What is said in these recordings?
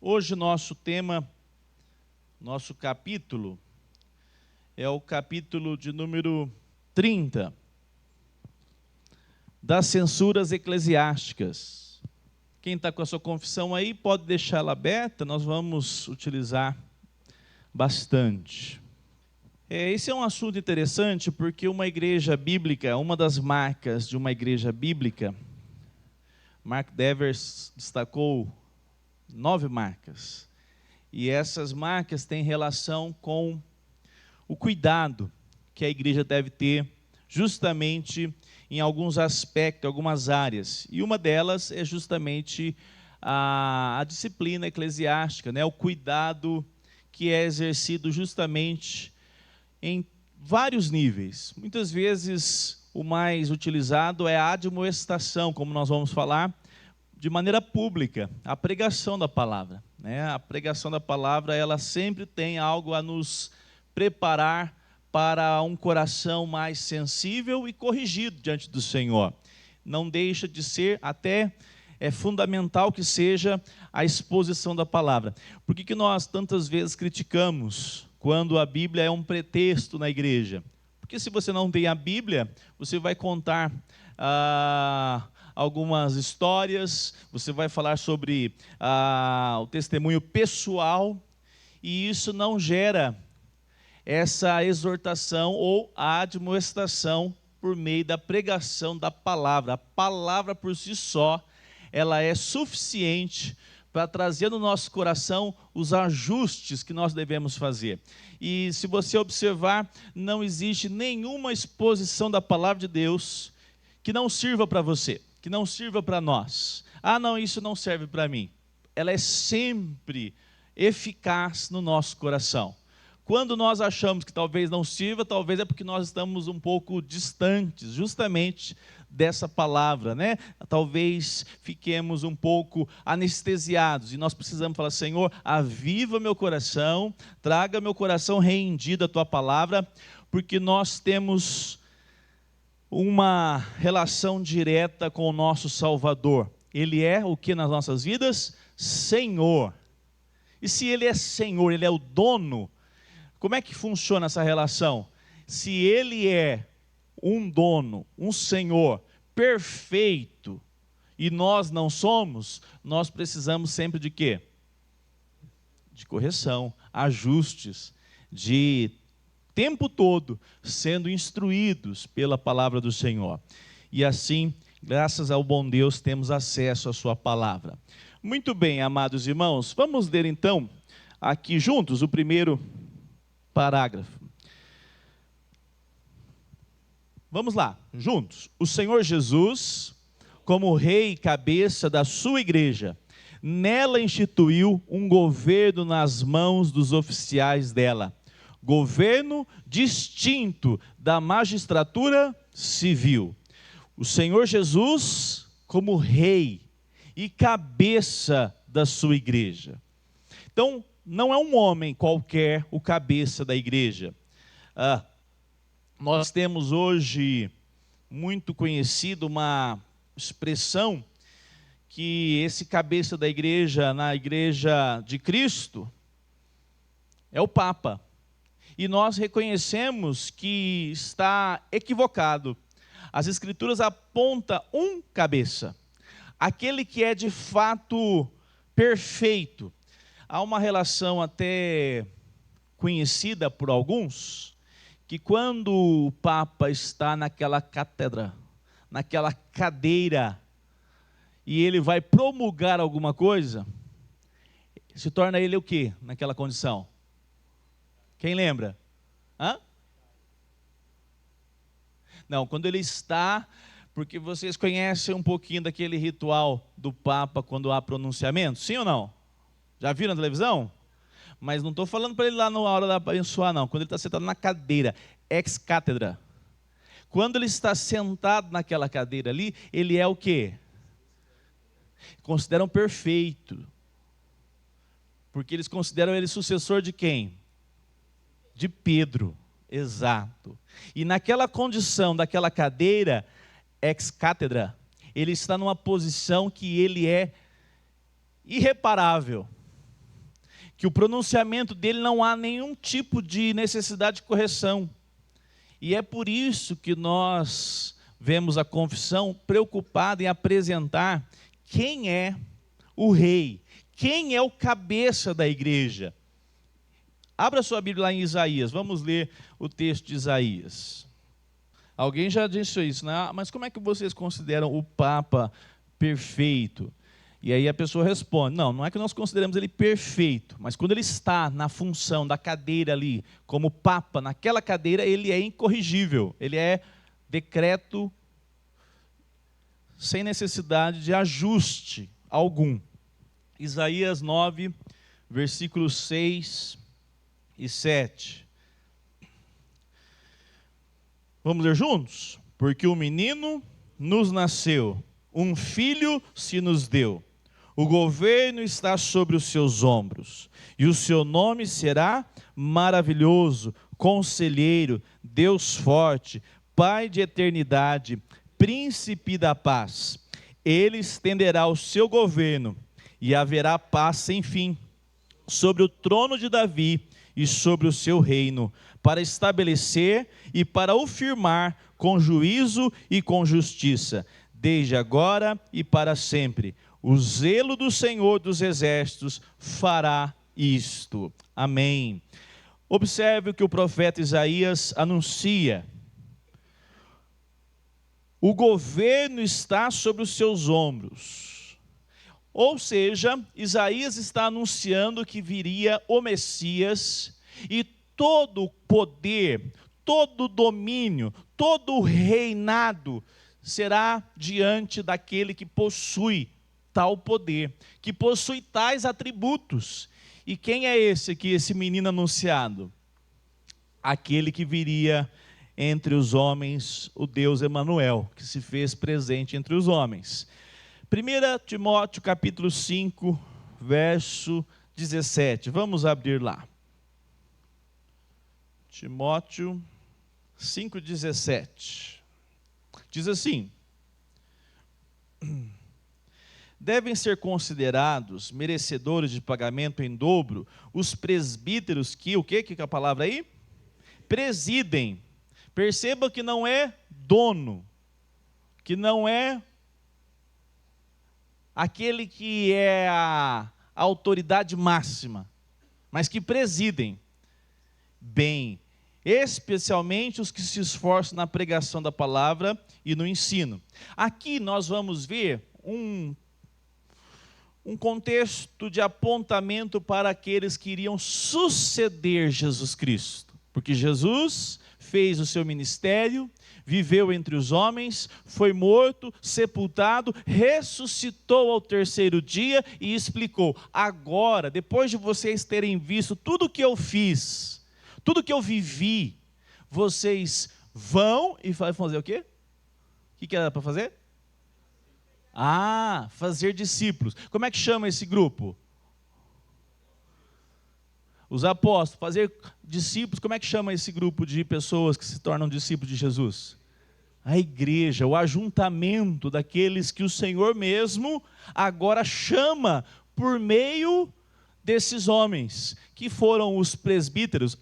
Hoje nosso tema, nosso capítulo, é o capítulo de número 30, das censuras eclesiásticas. Quem está com a sua confissão aí, pode deixar ela aberta, nós vamos utilizar bastante. Esse é um assunto interessante, porque uma igreja bíblica, uma das marcas de uma igreja bíblica, Mark Devers destacou 9 marcas, e essas marcas têm relação com o cuidado que a igreja deve ter justamente em alguns aspectos, algumas áreas, e uma delas é justamente a disciplina eclesiástica, né? O cuidado que é exercido justamente em vários níveis. Muitas vezes o mais utilizado é a admoestação, como nós vamos falar, de maneira pública, a pregação da palavra, né? A pregação da palavra, ela sempre tem algo a nos preparar para um coração mais sensível e corrigido diante do Senhor. Não deixa de ser, até é fundamental que seja a exposição da palavra. Por que nós tantas vezes criticamos quando a Bíblia é um pretexto na igreja? Porque se você não tem a Bíblia, você vai contar algumas histórias, você vai falar sobre o testemunho pessoal, e isso não gera essa exortação ou a admoestação por meio da pregação da palavra. A palavra por si só, ela é suficiente para trazer no nosso coração os ajustes que nós devemos fazer. E se você observar, não existe nenhuma exposição da palavra de Deus que não sirva para você, que não sirva para nós. Ah, não, isso não serve para mim. Ela é sempre eficaz no nosso coração. Quando nós achamos que talvez não sirva, talvez é porque nós estamos um pouco distantes justamente dessa palavra, né? Talvez fiquemos um pouco anestesiados e nós precisamos falar: Senhor, aviva meu coração, traga meu coração rendido à tua palavra, porque nós temos uma relação direta com o nosso Salvador. Ele é o que nas nossas vidas? Senhor. E se Ele é Senhor, Ele é o dono, como é que funciona essa relação? Se Ele é um dono, um Senhor perfeito, e nós não somos, nós precisamos sempre de quê? De correção, ajustes, de tempo todo sendo instruídos pela palavra do Senhor. E assim, graças ao bom Deus, temos acesso à sua palavra. Muito bem, amados irmãos, vamos ler então aqui juntos o primeiro parágrafo. Vamos lá, juntos. O Senhor Jesus, como rei e cabeça da sua igreja, nela instituiu um governo nas mãos dos oficiais dela. Governo distinto da magistratura civil. O Senhor Jesus, como rei e cabeça da sua igreja. Então, não é um homem qualquer o cabeça da igreja. Nós temos hoje muito conhecido uma expressão que esse cabeça da igreja, na igreja de Cristo, é o Papa. E nós reconhecemos que está equivocado. As Escrituras apontam um cabeça, aquele que é de fato perfeito. Há uma relação até conhecida por alguns, que quando o Papa está naquela cátedra, naquela cadeira, e ele vai promulgar alguma coisa, se torna ele o quê naquela condição? Quem lembra? Não, quando ele está, porque vocês conhecem um pouquinho daquele ritual do Papa quando há pronunciamento, sim ou não? Já viram na televisão? Mas não estou falando para ele lá na hora de abençoar, não. Quando ele está sentado na cadeira, ex-cátedra. Quando ele está sentado naquela cadeira ali, ele é o quê? Consideram perfeito. Porque eles consideram ele sucessor de quem? De Pedro. Exato. E naquela condição daquela cadeira, ex-cátedra, ele está numa posição que ele é irreparável. que o pronunciamento dele não há nenhum tipo de necessidade de correção. E é por isso que nós vemos a confissão preocupada em apresentar quem é o rei, quem é o cabeça da igreja. Abra sua Bíblia lá em Isaías, vamos ler o texto de Isaías. Alguém já disse isso, né? Mas como é que vocês consideram o Papa perfeito? E aí a pessoa responde, não é que nós consideramos ele perfeito, mas quando ele está na função da cadeira ali, como Papa, naquela cadeira, ele é incorrigível, ele é decreto sem necessidade de ajuste algum. Isaías 9, versículos 6 e 7. Vamos ler juntos? Porque um menino nos nasceu, um filho se nos deu. O governo está sobre os seus ombros, e o seu nome será maravilhoso, conselheiro, Deus forte, Pai de eternidade, príncipe da paz. Ele estenderá o seu governo, e haverá paz sem fim, sobre o trono de Davi e sobre o seu reino, para estabelecer e para o firmar com juízo e com justiça, desde agora e para sempre. O zelo do Senhor dos Exércitos fará isto. Amém. Observe o que o profeta Isaías anuncia. O governo está sobre os seus ombros. Ou seja, Isaías está anunciando que viria o Messias e todo o poder, todo o domínio, todo o reinado será diante daquele que possui tal poder, que possui tais atributos. E quem é esse aqui, esse menino anunciado? Aquele que viria entre os homens, o Deus Emanuel, que se fez presente entre os homens. 1 Timóteo capítulo 5, verso 17, vamos abrir lá. Timóteo 5,17, diz assim: devem ser considerados merecedores de pagamento em dobro os presbíteros que, o que é a palavra aí? Presidem. Perceba que não é dono, que não é aquele que é a autoridade máxima, mas que presidem bem, especialmente os que se esforçam na pregação da palavra e no ensino. Aqui nós vamos ver um contexto de apontamento para aqueles que iriam suceder Jesus Cristo, porque Jesus fez o seu ministério, viveu entre os homens, foi morto, sepultado, ressuscitou ao terceiro dia e explicou: agora, depois de vocês terem visto tudo que eu fiz, tudo que eu vivi, vocês vão e fazer o quê? O que era para fazer? Fazer discípulos. Como é que chama esse grupo? Os apóstolos. Fazer discípulos. Como é que chama esse grupo de pessoas que se tornam discípulos de Jesus? A igreja, o ajuntamento daqueles que o Senhor mesmo agora chama por meio desses homens, que foram os presbíteros.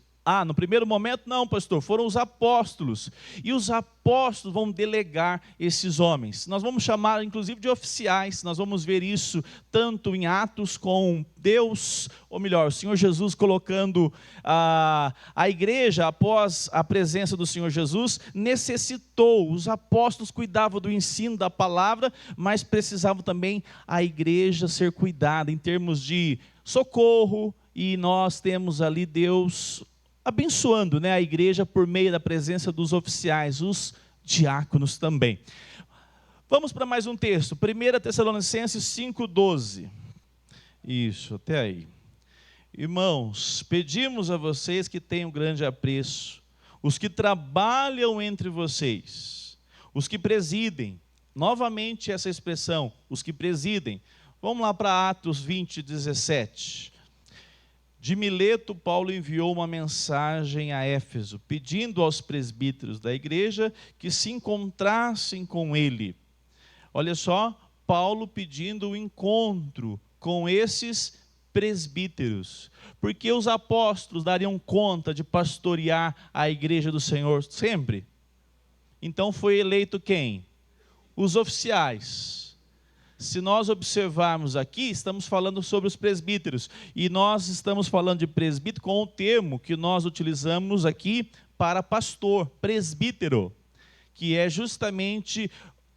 No primeiro momento não, pastor, foram os apóstolos, e os apóstolos vão delegar esses homens. Nós vamos chamar inclusive de oficiais, nós vamos ver isso tanto em Atos com Deus, ou melhor, o Senhor Jesus colocando a igreja após a presença do Senhor Jesus, necessitou, os apóstolos cuidavam do ensino da palavra, mas precisavam também a igreja ser cuidada em termos de socorro, e nós temos ali Deus abençoando, a igreja por meio da presença dos oficiais, os diáconos também. Vamos para mais um texto, 1 Tessalonicenses 5,12. Isso, até aí. Irmãos, pedimos a vocês que tenham grande apreço, os que trabalham entre vocês, os que presidem, novamente essa expressão, os que presidem. Vamos lá para Atos 20, 17. De Mileto, Paulo enviou uma mensagem a Éfeso, pedindo aos presbíteros da igreja que se encontrassem com ele. Olha só, Paulo pedindo o encontro com esses presbíteros, porque os apóstolos dariam conta de pastorear a igreja do Senhor sempre. Então foi eleito quem? Os oficiais. Se nós observarmos aqui, estamos falando sobre os presbíteros, e nós estamos falando de presbítero com o termo que nós utilizamos aqui para pastor, presbítero, que é justamente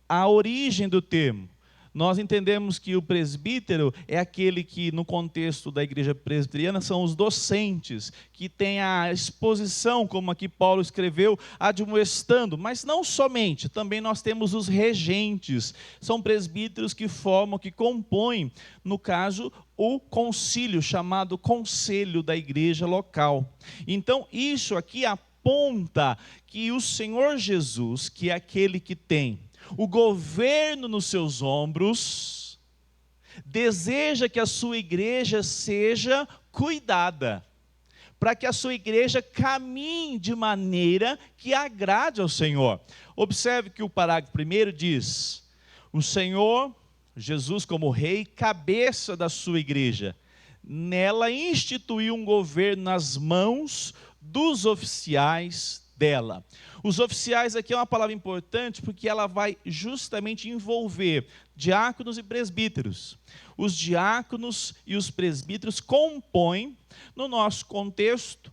a origem do termo. Nós entendemos que o presbítero é aquele que, no contexto da igreja presbiteriana, são os docentes, que têm a exposição, como aqui Paulo escreveu, admoestando, mas não somente, também nós temos os regentes, são presbíteros que formam, que compõem, no caso, o concílio, chamado conselho da igreja local. Então, isso aqui aponta que o Senhor Jesus, que é aquele que tem o governo nos seus ombros, deseja que a sua igreja seja cuidada, para que a sua igreja caminhe de maneira que agrade ao Senhor. Observe que o parágrafo 1 diz: o Senhor, Jesus como rei, cabeça da sua igreja, nela instituiu um governo nas mãos dos oficiais dela. Os oficiais aqui é uma palavra importante porque ela vai justamente envolver diáconos e presbíteros. Os diáconos e os presbíteros compõem, no nosso contexto,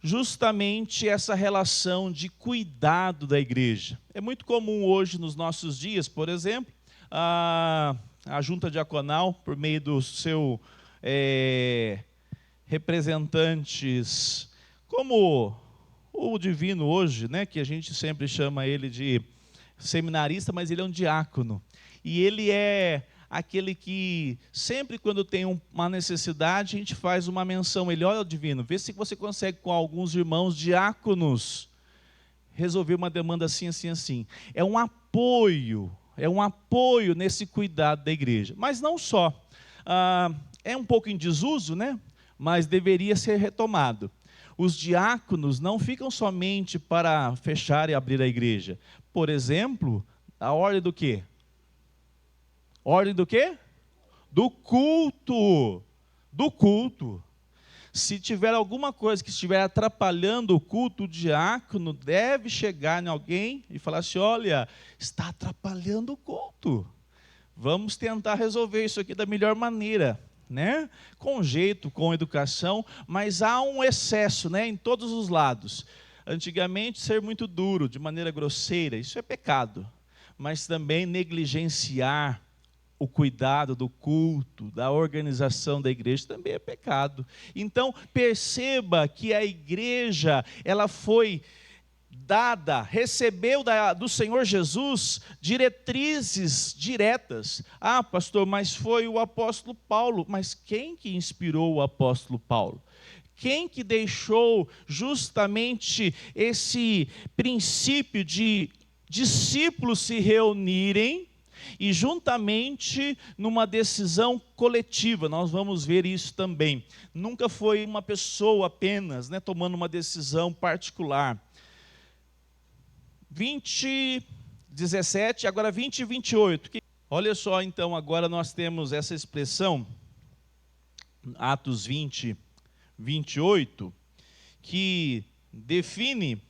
justamente essa relação de cuidado da igreja. É muito comum hoje, nos nossos dias, por exemplo, a junta diaconal, por meio do seu representantes, como o divino hoje, né, que a gente sempre chama ele de seminarista, mas ele é um diácono. E ele é aquele que, sempre quando tem uma necessidade, a gente faz uma menção. Ele olha o divino, vê se você consegue com alguns irmãos diáconos resolver uma demanda assim, assim, assim. É um apoio nesse cuidado da igreja. Mas não só. É um pouco em desuso, né? Mas deveria ser retomado. Os diáconos não ficam somente para fechar e abrir a igreja. Por exemplo, a ordem do quê? Ordem do quê? Do culto. Do culto. Se tiver alguma coisa que estiver atrapalhando o culto, o diácono deve chegar em alguém e falar assim: olha, está atrapalhando o culto. Vamos tentar resolver isso aqui da melhor maneira, né? Com jeito, com educação, mas há um excesso, né, em todos os lados. Antigamente, ser muito duro, de maneira grosseira, isso é pecado. Mas também negligenciar o cuidado do culto, da organização da igreja, também é pecado. Então, perceba que a igreja, ela foi dada, recebeu do Senhor Jesus diretrizes diretas. Ah, pastor, mas foi o apóstolo Paulo. Mas quem que inspirou o apóstolo Paulo? Quem que deixou justamente esse princípio de discípulos se reunirem e juntamente numa decisão coletiva? Nós vamos ver isso também. Nunca foi uma pessoa apenas, né, tomando uma decisão particular. 17, agora 20 e 28. Olha só, então, agora nós temos essa expressão, Atos 20, 28, que define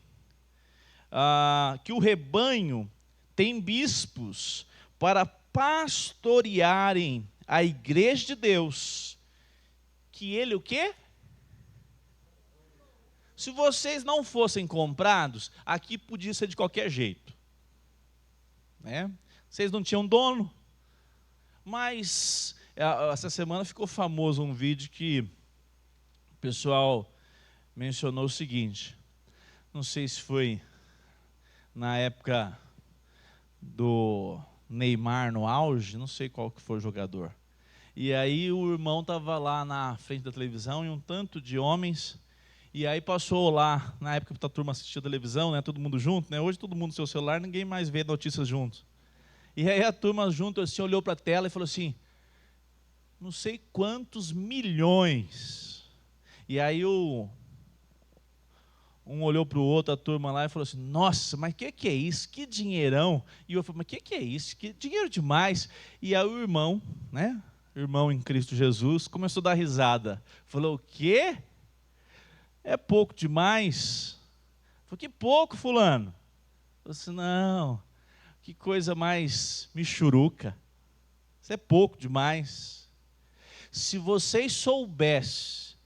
que o rebanho tem bispos para pastorearem a igreja de Deus, que ele o quê? Se vocês não fossem comprados, aqui podia ser de qualquer jeito, né? Vocês não tinham dono. Mas essa semana ficou famoso um vídeo que o pessoal mencionou o seguinte, não sei se foi na época do Neymar no auge, não sei qual que foi o jogador. E aí o irmão estava lá na frente da televisão e um tanto de homens. E aí passou lá, na época que a turma assistia televisão, né, todo mundo junto, né? Hoje todo mundo no seu celular, ninguém mais vê notícias juntos. E aí a turma junto assim olhou para a tela e falou assim: não sei quantos milhões. E aí um olhou para o outro, a turma lá, e falou assim: nossa, mas que é isso? Que dinheirão. E eu falei: mas que é isso? Que dinheiro demais. E aí o irmão, né, irmão em Cristo Jesus, começou a dar risada. Falou, o quê? É pouco demais? Falei, que pouco, fulano? Eu disse, não, que coisa mais michuruca. Isso é pouco demais. Se vocês soubessem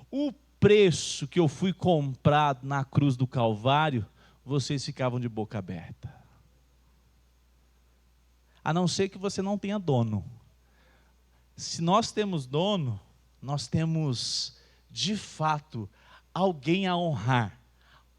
o preço que eu fui comprado na cruz do Calvário, vocês ficavam de boca aberta. A não ser que você não tenha dono. Se nós temos dono, nós temos, de fato, alguém a honrar,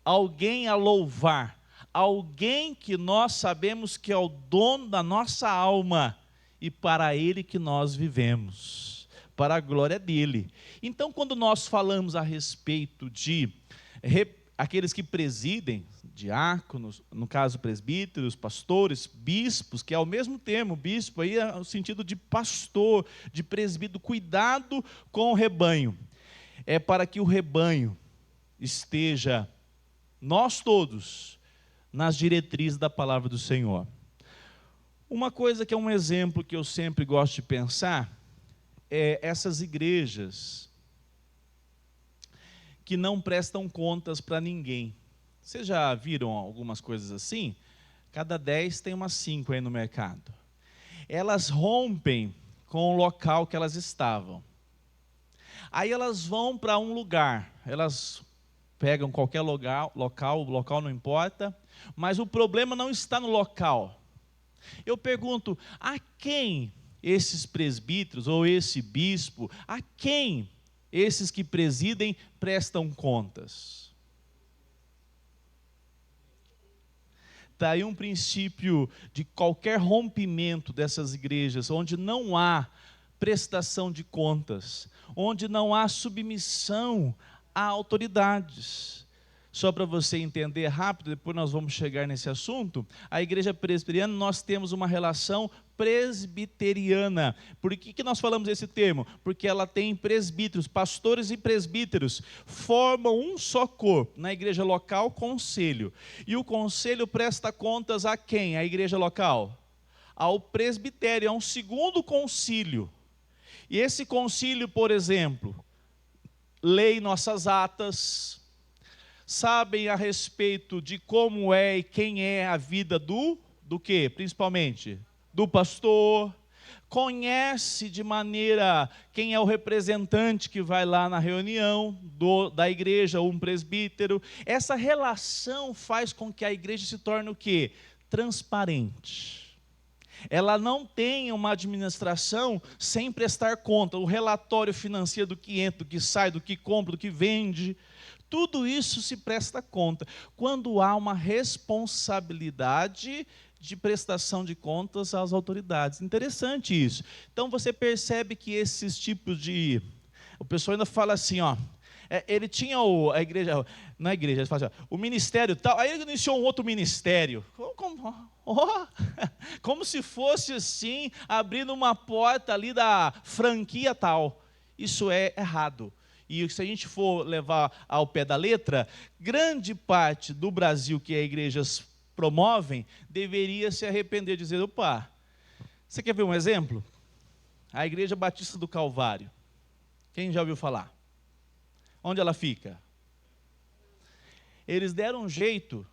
alguém a louvar, alguém que nós sabemos que é o dono da nossa alma e para ele que nós vivemos, para a glória dele. Então, quando nós falamos a respeito de aqueles que presidem, diáconos, no caso presbíteros, pastores, bispos, que é o mesmo termo, bispo aí é o sentido de pastor, de presbítero, cuidado com o rebanho. É para que o rebanho esteja, nós todos, nas diretrizes da palavra do Senhor. Uma coisa que é um exemplo que eu sempre gosto de pensar, é essas igrejas que não prestam contas para ninguém. Vocês já viram algumas coisas assim? Cada 10 tem umas 5 aí no mercado. Elas rompem com o local que elas estavam. Aí elas vão para um lugar, elas pegam qualquer local, o local não importa, mas o problema não está no local. Eu pergunto, a quem esses presbíteros ou esse bispo, a quem esses que presidem prestam contas? Está aí um princípio de qualquer rompimento dessas igrejas, onde não há prestação de contas, onde não há submissão a autoridades. Só para você entender rápido, depois nós vamos chegar nesse assunto, a igreja presbiteriana, nós temos uma relação presbiteriana. Por que nós falamos esse termo? Porque ela tem presbíteros, pastores e presbíteros, formam um só corpo. Na igreja local, conselho. E o conselho presta contas a quem? A igreja local? Ao presbitério, é um segundo concílio. E esse concílio, por exemplo, lê nossas atas, sabem a respeito de como é e quem é a vida do quê? Principalmente do pastor, conhece de maneira quem é o representante que vai lá na reunião da igreja, um presbítero. Essa relação faz com que a igreja se torne o quê? Transparente. Ela não tem uma administração sem prestar conta, o relatório financeiro do que entra, do que sai, do que compra, do que vende, tudo isso se presta conta. Quando há uma responsabilidade de prestação de contas às autoridades. Interessante isso. Então você percebe que esses tipos de... O pessoal ainda fala assim, ó, ele tinha a igreja, não é a igreja, ele fala assim, ó, o ministério tal, aí ele iniciou um outro ministério. Como se fosse assim, abrindo uma porta ali da franquia tal. Isso é errado. E se a gente for levar ao pé da letra, grande parte do Brasil que as igrejas promovem, deveria se arrepender, dizer, opa, você quer ver um exemplo? A Igreja Batista do Calvário. Quem já ouviu falar? Onde ela fica? Eles deram um jeito,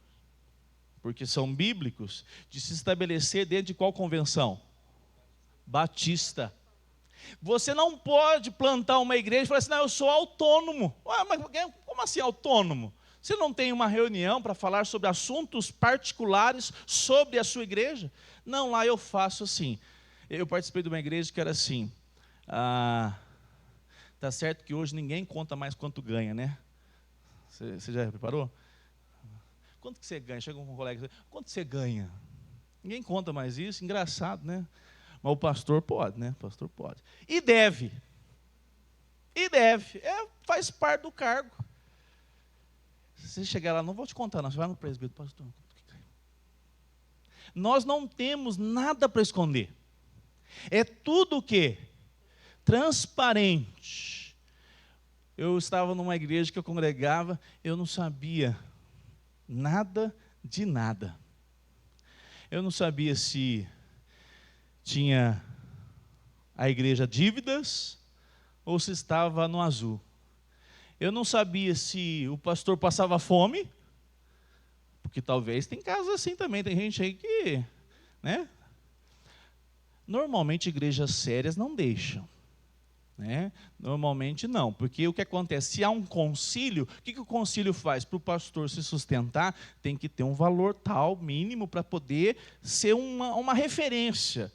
porque são bíblicos, de se estabelecer dentro de qual convenção? Batista. Você não pode plantar uma igreja e falar assim, não, eu sou autônomo. Ué, mas como assim autônomo? Você não tem uma reunião para falar sobre assuntos particulares sobre a sua igreja? Não, lá eu faço assim. Eu participei de uma igreja que era assim. Tá certo que hoje ninguém conta mais quanto ganha, né? Você já reparou? Quanto que você ganha? Chega um colega e diz, quanto você ganha? Ninguém conta mais isso, engraçado, né? Mas o pastor pode, né? O pastor pode. E deve. Faz parte do cargo. Se você chegar lá, não vou te contar, não. Você vai no presbítero, pastor. Nós não temos nada para esconder. É tudo o quê? Transparente. Eu estava numa igreja que eu congregava, eu não sabia nada de nada. Eu não sabia se tinha a igreja dívidas ou se estava no azul. Eu não sabia se o pastor passava fome, porque talvez tem casos assim também, tem gente aí que, né? Normalmente igrejas sérias não deixam. Né? Normalmente não, porque o que acontece? Se há um concílio, o que o concílio faz? Para o pastor se sustentar, tem que ter um valor tal, mínimo, para poder ser uma referência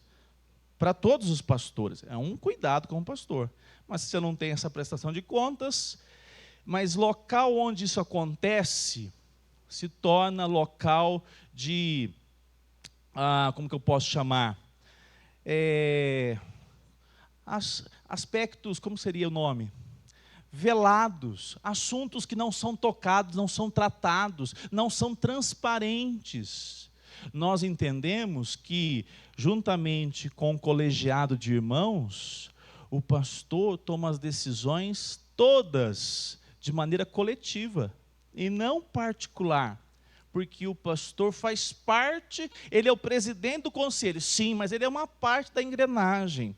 para todos os pastores. É um cuidado com o pastor. Mas se você não tem essa prestação de contas, mas local onde isso acontece, se torna local de, como que eu posso chamar? Aspectos, como seria o nome? Velados, assuntos que não são tocados, não são tratados, não são transparentes. Nós entendemos que, juntamente com o colegiado de irmãos, o pastor toma as decisões todas de maneira coletiva e não particular. Porque o pastor faz parte, ele é o presidente do conselho, sim, mas ele é uma parte da engrenagem.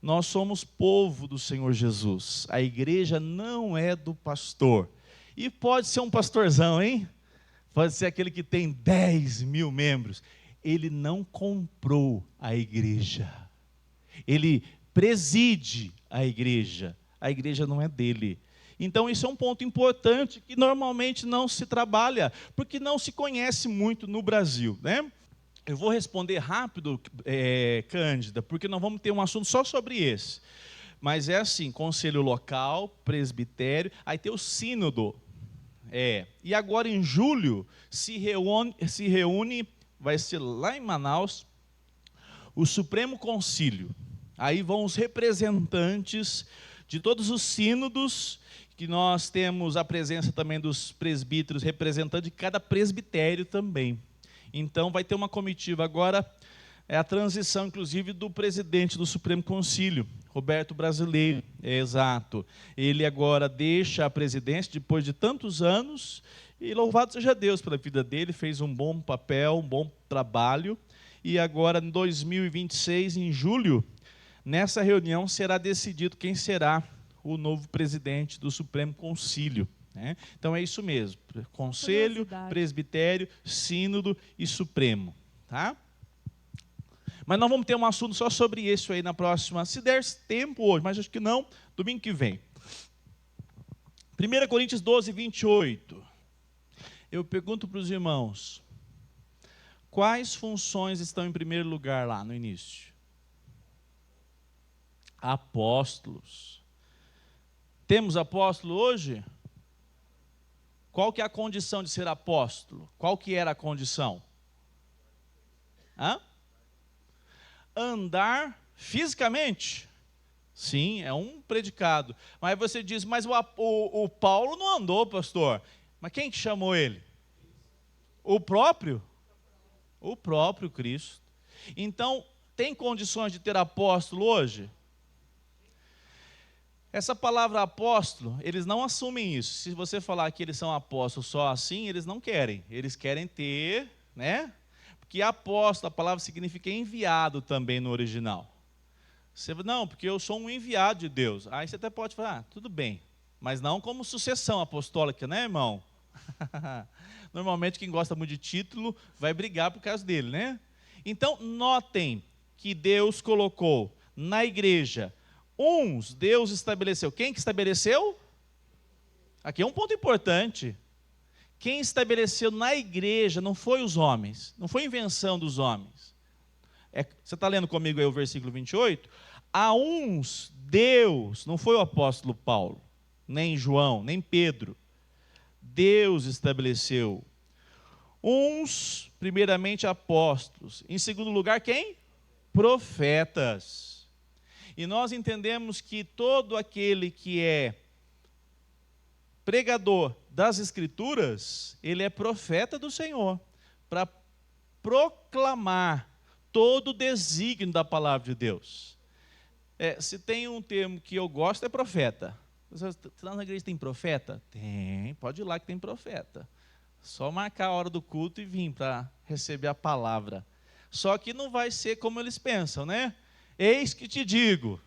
Nós somos povo do Senhor Jesus. A igreja não é do pastor. E pode ser um pastorzão, hein? Pode ser aquele que tem 10 mil membros. Ele não comprou a igreja. Ele preside a igreja. A igreja não é dele. Então, isso é um ponto importante que normalmente não se trabalha, porque não se conhece muito no Brasil, né? Eu vou responder rápido, Cândida, porque nós vamos ter um assunto só sobre esse. Mas é assim, conselho local, presbitério, aí tem o sínodo. E agora em julho se reúne, vai ser lá em Manaus, o Supremo Concílio. Aí vão os representantes de todos os sínodos, que nós temos a presença também dos presbíteros, representantes de cada presbitério também. Então, vai ter uma comitiva agora, é a transição, inclusive, do presidente do Supremo Concílio, Roberto Brasileiro, exato. Ele agora deixa a presidência, depois de tantos anos, e louvado seja Deus pela vida dele, fez um bom papel, um bom trabalho, e agora, em 2026, em julho, nessa reunião, será decidido quem será o novo presidente do Supremo Concílio. Então é isso mesmo, conselho, presbitério, sínodo e supremo, tá? Mas nós vamos ter um assunto só sobre isso aí na próxima, se der tempo hoje, mas acho que não, domingo que vem. 1 Coríntios 12, 28. Eu pergunto para os irmãos, quais funções estão em primeiro lugar lá no início? Apóstolos. Temos apóstolo hoje? Qual que é a condição de ser apóstolo? Qual que era a condição? Andar fisicamente? Sim, é um predicado. Mas você diz, mas o Paulo não andou, pastor. Mas quem que chamou ele? O próprio? O próprio Cristo. Então, tem condições de ter apóstolo hoje? Essa palavra apóstolo, eles não assumem isso. Se você falar que eles são apóstolos só assim, eles não querem. Eles querem ter, né? Porque apóstolo, a palavra significa enviado também no original. Você, não, porque eu sou um enviado de Deus. Aí você até pode falar, tudo bem. Mas não como sucessão apostólica, né, irmão? Normalmente quem gosta muito de título vai brigar por causa dele, né? Então, notem que Deus colocou na igreja uns, Deus estabeleceu. Quem que estabeleceu? Aqui é um ponto importante. Quem estabeleceu na igreja não foi os homens, não foi invenção dos homens. Você está lendo comigo aí o versículo 28? A uns, Deus, não foi o apóstolo Paulo, nem João, nem Pedro. Deus estabeleceu. Uns, primeiramente, apóstolos. Em segundo lugar, quem? Profetas. E nós entendemos que todo aquele que é pregador das Escrituras, ele é profeta do Senhor, para proclamar todo o desígnio da palavra de Deus. Se tem um termo que eu gosto, é profeta. Você lá na igreja tem profeta? Tem, pode ir lá que tem profeta. Só marcar a hora do culto e vir para receber a palavra. Só que não vai ser como eles pensam, né? Eis que te digo.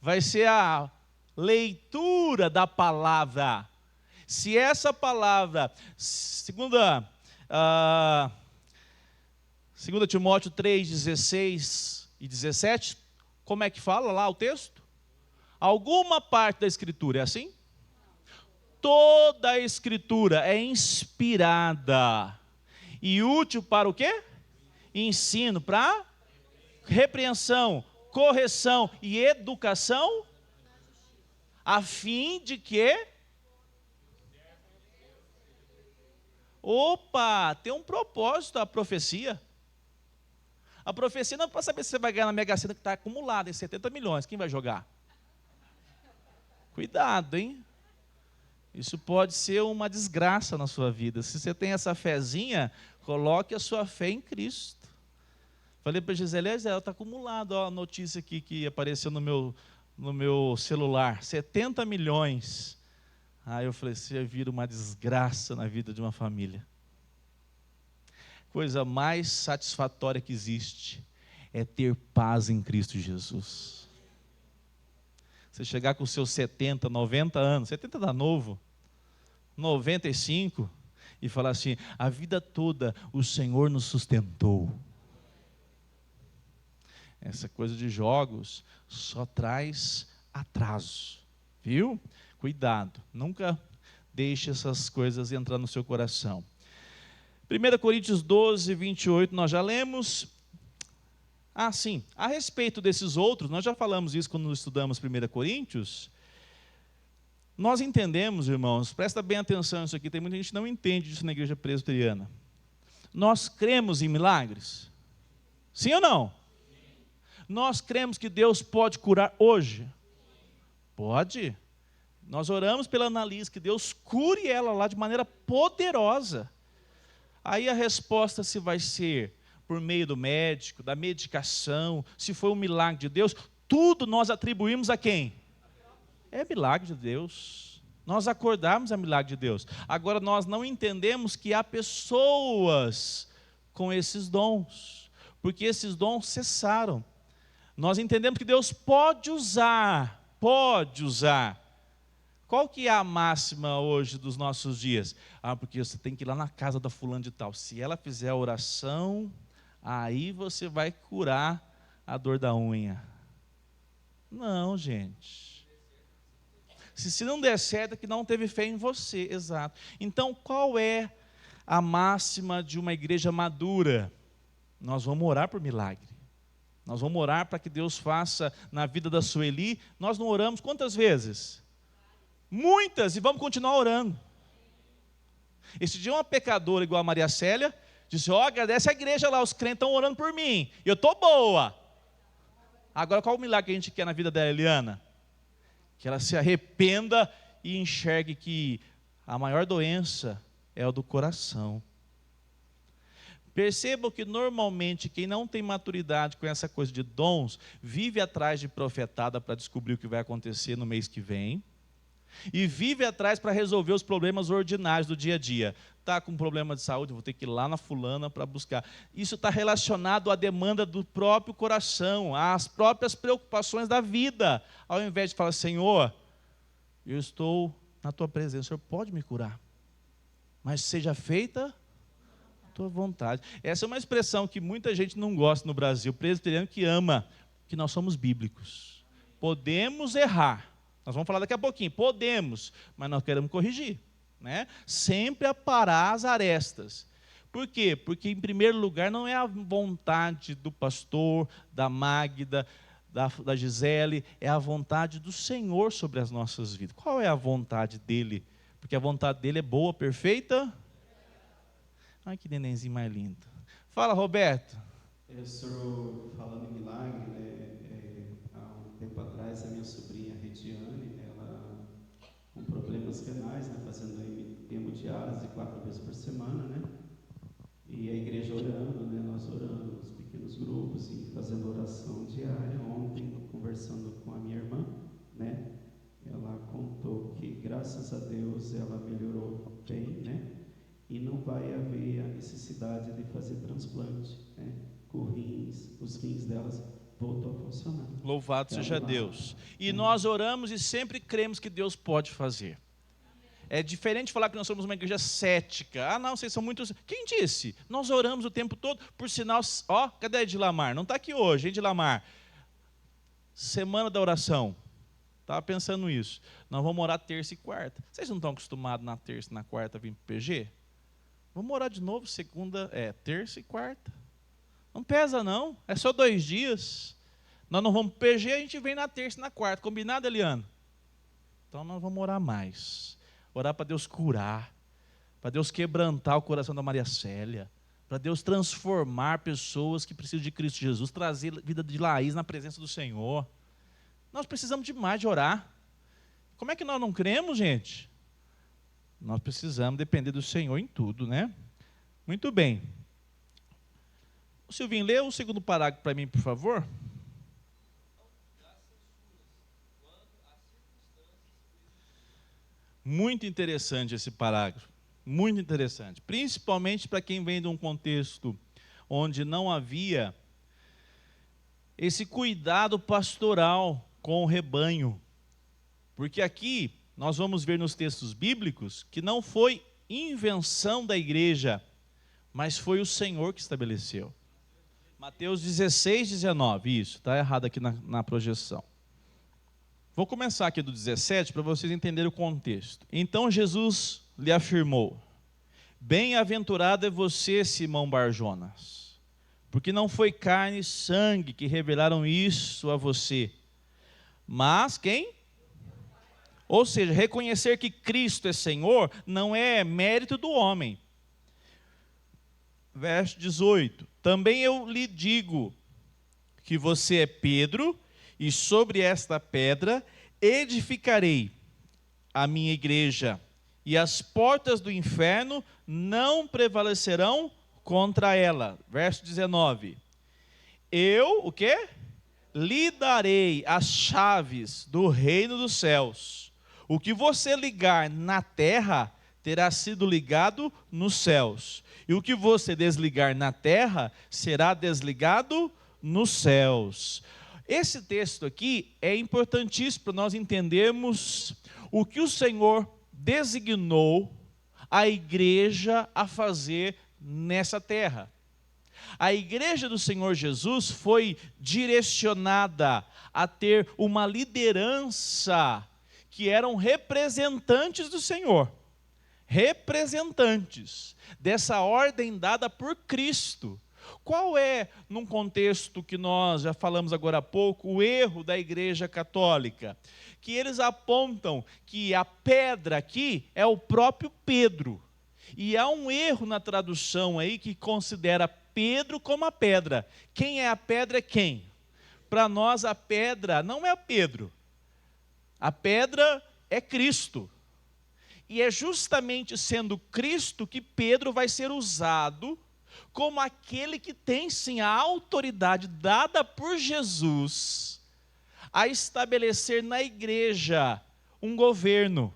Vai ser a leitura da palavra. Se essa palavra, segunda Timóteo 3:16 e 17, como é que fala lá o texto? Alguma parte da Escritura é assim? Toda a Escritura é inspirada e útil para o quê? Ensino, para repreensão, correção e educação, a fim de que... Opa, tem um propósito a profecia. A profecia não é para saber se você vai ganhar na Mega Sena, que está acumulada em 70 milhões. Quem vai jogar? Cuidado, hein? Isso pode ser uma desgraça na sua vida. Se você tem essa fezinha, coloque a sua fé em Cristo. Falei para a Gisele, ela está acumulada, ó, a notícia aqui que apareceu no meu celular, 70 milhões. Aí eu falei, você vira uma desgraça na vida de uma família. Coisa mais satisfatória que existe é ter paz em Cristo Jesus. Você chegar com os seus 70, 90 anos, 70 dá novo, 95, e falar assim, a vida toda o Senhor nos sustentou. Essa coisa de jogos só traz atraso, viu? Cuidado, nunca deixe essas coisas entrar no seu coração. 1 Coríntios 12:28, nós já lemos. Sim, a respeito desses outros, nós já falamos isso quando estudamos 1 Coríntios. Nós entendemos, irmãos, presta bem atenção nisso aqui, tem muita gente que não entende disso na igreja presbiteriana. Nós cremos em milagres? Sim ou não? Nós cremos que Deus pode curar hoje? Pode. Nós oramos pela Annalise, que Deus cure ela lá de maneira poderosa. Aí a resposta se vai ser por meio do médico, da medicação, se foi um milagre de Deus, tudo nós atribuímos a quem? É milagre de Deus. Nós acordarmos é milagre de Deus. Agora nós não entendemos que há pessoas com esses dons, porque esses dons cessaram. Nós entendemos que Deus pode usar. Qual que é a máxima hoje dos nossos dias? Porque você tem que ir lá na casa da fulana de tal. Se ela fizer a oração, aí você vai curar a dor da unha. Não, gente. Se não der certo, é que não teve fé em você, exato. Então, qual é a máxima de uma igreja madura? Nós vamos orar por milagre. Nós vamos orar para que Deus faça na vida da Sueli. Nós não oramos quantas vezes? Muitas, e vamos continuar orando. Esse dia uma pecadora igual a Maria Célia disse, agradece a igreja lá, os crentes estão orando por mim, eu estou boa. Agora qual o milagre que a gente quer na vida da Eliana? Que ela se arrependa e enxergue que a maior doença é a do coração. Percebam que normalmente quem não tem maturidade com essa coisa de dons, vive atrás de profetada para descobrir o que vai acontecer no mês que vem, e vive atrás para resolver os problemas ordinários do dia a dia. Está com um problema de saúde, vou ter que ir lá na fulana para buscar. Isso está relacionado à demanda do próprio coração, às próprias preocupações da vida. Ao invés de falar, Senhor, eu estou na tua presença, o Senhor pode me curar, mas seja feita a tua vontade. Essa é uma expressão que muita gente não gosta no Brasil, presbiteriano que ama, que nós somos bíblicos. Podemos errar. Nós vamos falar daqui a pouquinho, podemos, mas nós queremos corrigir, né? Sempre aparar as arestas. Por quê? Porque, em primeiro lugar, não é a vontade do pastor, da Magda, da Gisele, é a vontade do Senhor sobre as nossas vidas. Qual é a vontade dele? Porque a vontade dele é boa, perfeita. Ai, que nenenzinho mais lindo. Fala, Roberto. O senhor falando em milagre, né? Há um tempo atrás, a minha sobrinha Rediane, ela com problemas renais, né? Fazendo hemodiálise 4 vezes por semana, né? E a igreja orando, né? Nós orando, os pequenos grupos e fazendo oração diária. Ontem, conversando com a minha irmã, né? Ela contou que, graças a Deus, ela melhorou bem, né? E não vai haver a necessidade de fazer transplante, né? os rins delas voltou a funcionar. Louvado seja Deus. E nós oramos e sempre cremos que Deus pode fazer. É diferente de falar que nós somos uma igreja cética. Ah, não, vocês são muitos. Quem disse? Nós oramos o tempo todo, por sinal, cadê a Edilamar? Não está aqui hoje, hein, Edilamar? Semana da oração. Estava pensando isso. Nós vamos orar terça e quarta. Vocês não estão acostumados na terça e na quarta vir para o PG? Vamos orar de novo, terça e quarta. Não pesa não, é só 2 dias. Nós não vamos para o PG, a gente vem na terça e na quarta. Combinado, Eliano? Então nós vamos orar mais. Orar para Deus curar, para Deus quebrantar o coração da Maria Célia, para Deus transformar pessoas que precisam de Cristo Jesus, trazer vida de Laís na presença do Senhor. Nós precisamos demais de orar. Como é que nós não cremos, gente? Nós precisamos depender do Senhor em tudo, né? Muito bem. O Silvinho, lê o segundo parágrafo para mim, por favor. Muito interessante esse parágrafo, muito interessante, principalmente para quem vem de um contexto onde não havia esse cuidado pastoral com o rebanho. Porque aqui nós vamos ver nos textos bíblicos que não foi invenção da igreja, mas foi o Senhor que estabeleceu. Mateus 16, 19, isso, está errado aqui na projeção. Vou começar aqui do 17 para vocês entenderem o contexto. Então Jesus lhe afirmou: bem-aventurado é você, Simão Barjonas, porque não foi carne e sangue que revelaram isso a você, mas quem? Ou seja, reconhecer que Cristo é Senhor não é mérito do homem. Verso 18: também eu lhe digo que você é Pedro, e sobre esta pedra edificarei a minha igreja, e as portas do inferno não prevalecerão contra ela. Verso 19. Eu, o quê? Lhe darei as chaves do reino dos céus. O que você ligar na terra terá sido ligado nos céus, e o que você desligar na terra será desligado nos céus. Esse texto aqui é importantíssimo para nós entendermos o que o Senhor designou a igreja a fazer nessa terra. A igreja do Senhor Jesus foi direcionada a ter uma liderança que eram representantes do Senhor, representantes dessa ordem dada por Cristo. Qual é, num contexto que nós já falamos agora há pouco, o erro da igreja católica? Que eles apontam que a pedra aqui é o próprio Pedro. E há um erro na tradução aí que considera Pedro como a pedra. Quem é a pedra é quem? Para nós a pedra não é Pedro. A pedra é Cristo. E é justamente sendo Cristo que Pedro vai ser usado como aquele que tem sim a autoridade dada por Jesus a estabelecer na igreja um governo.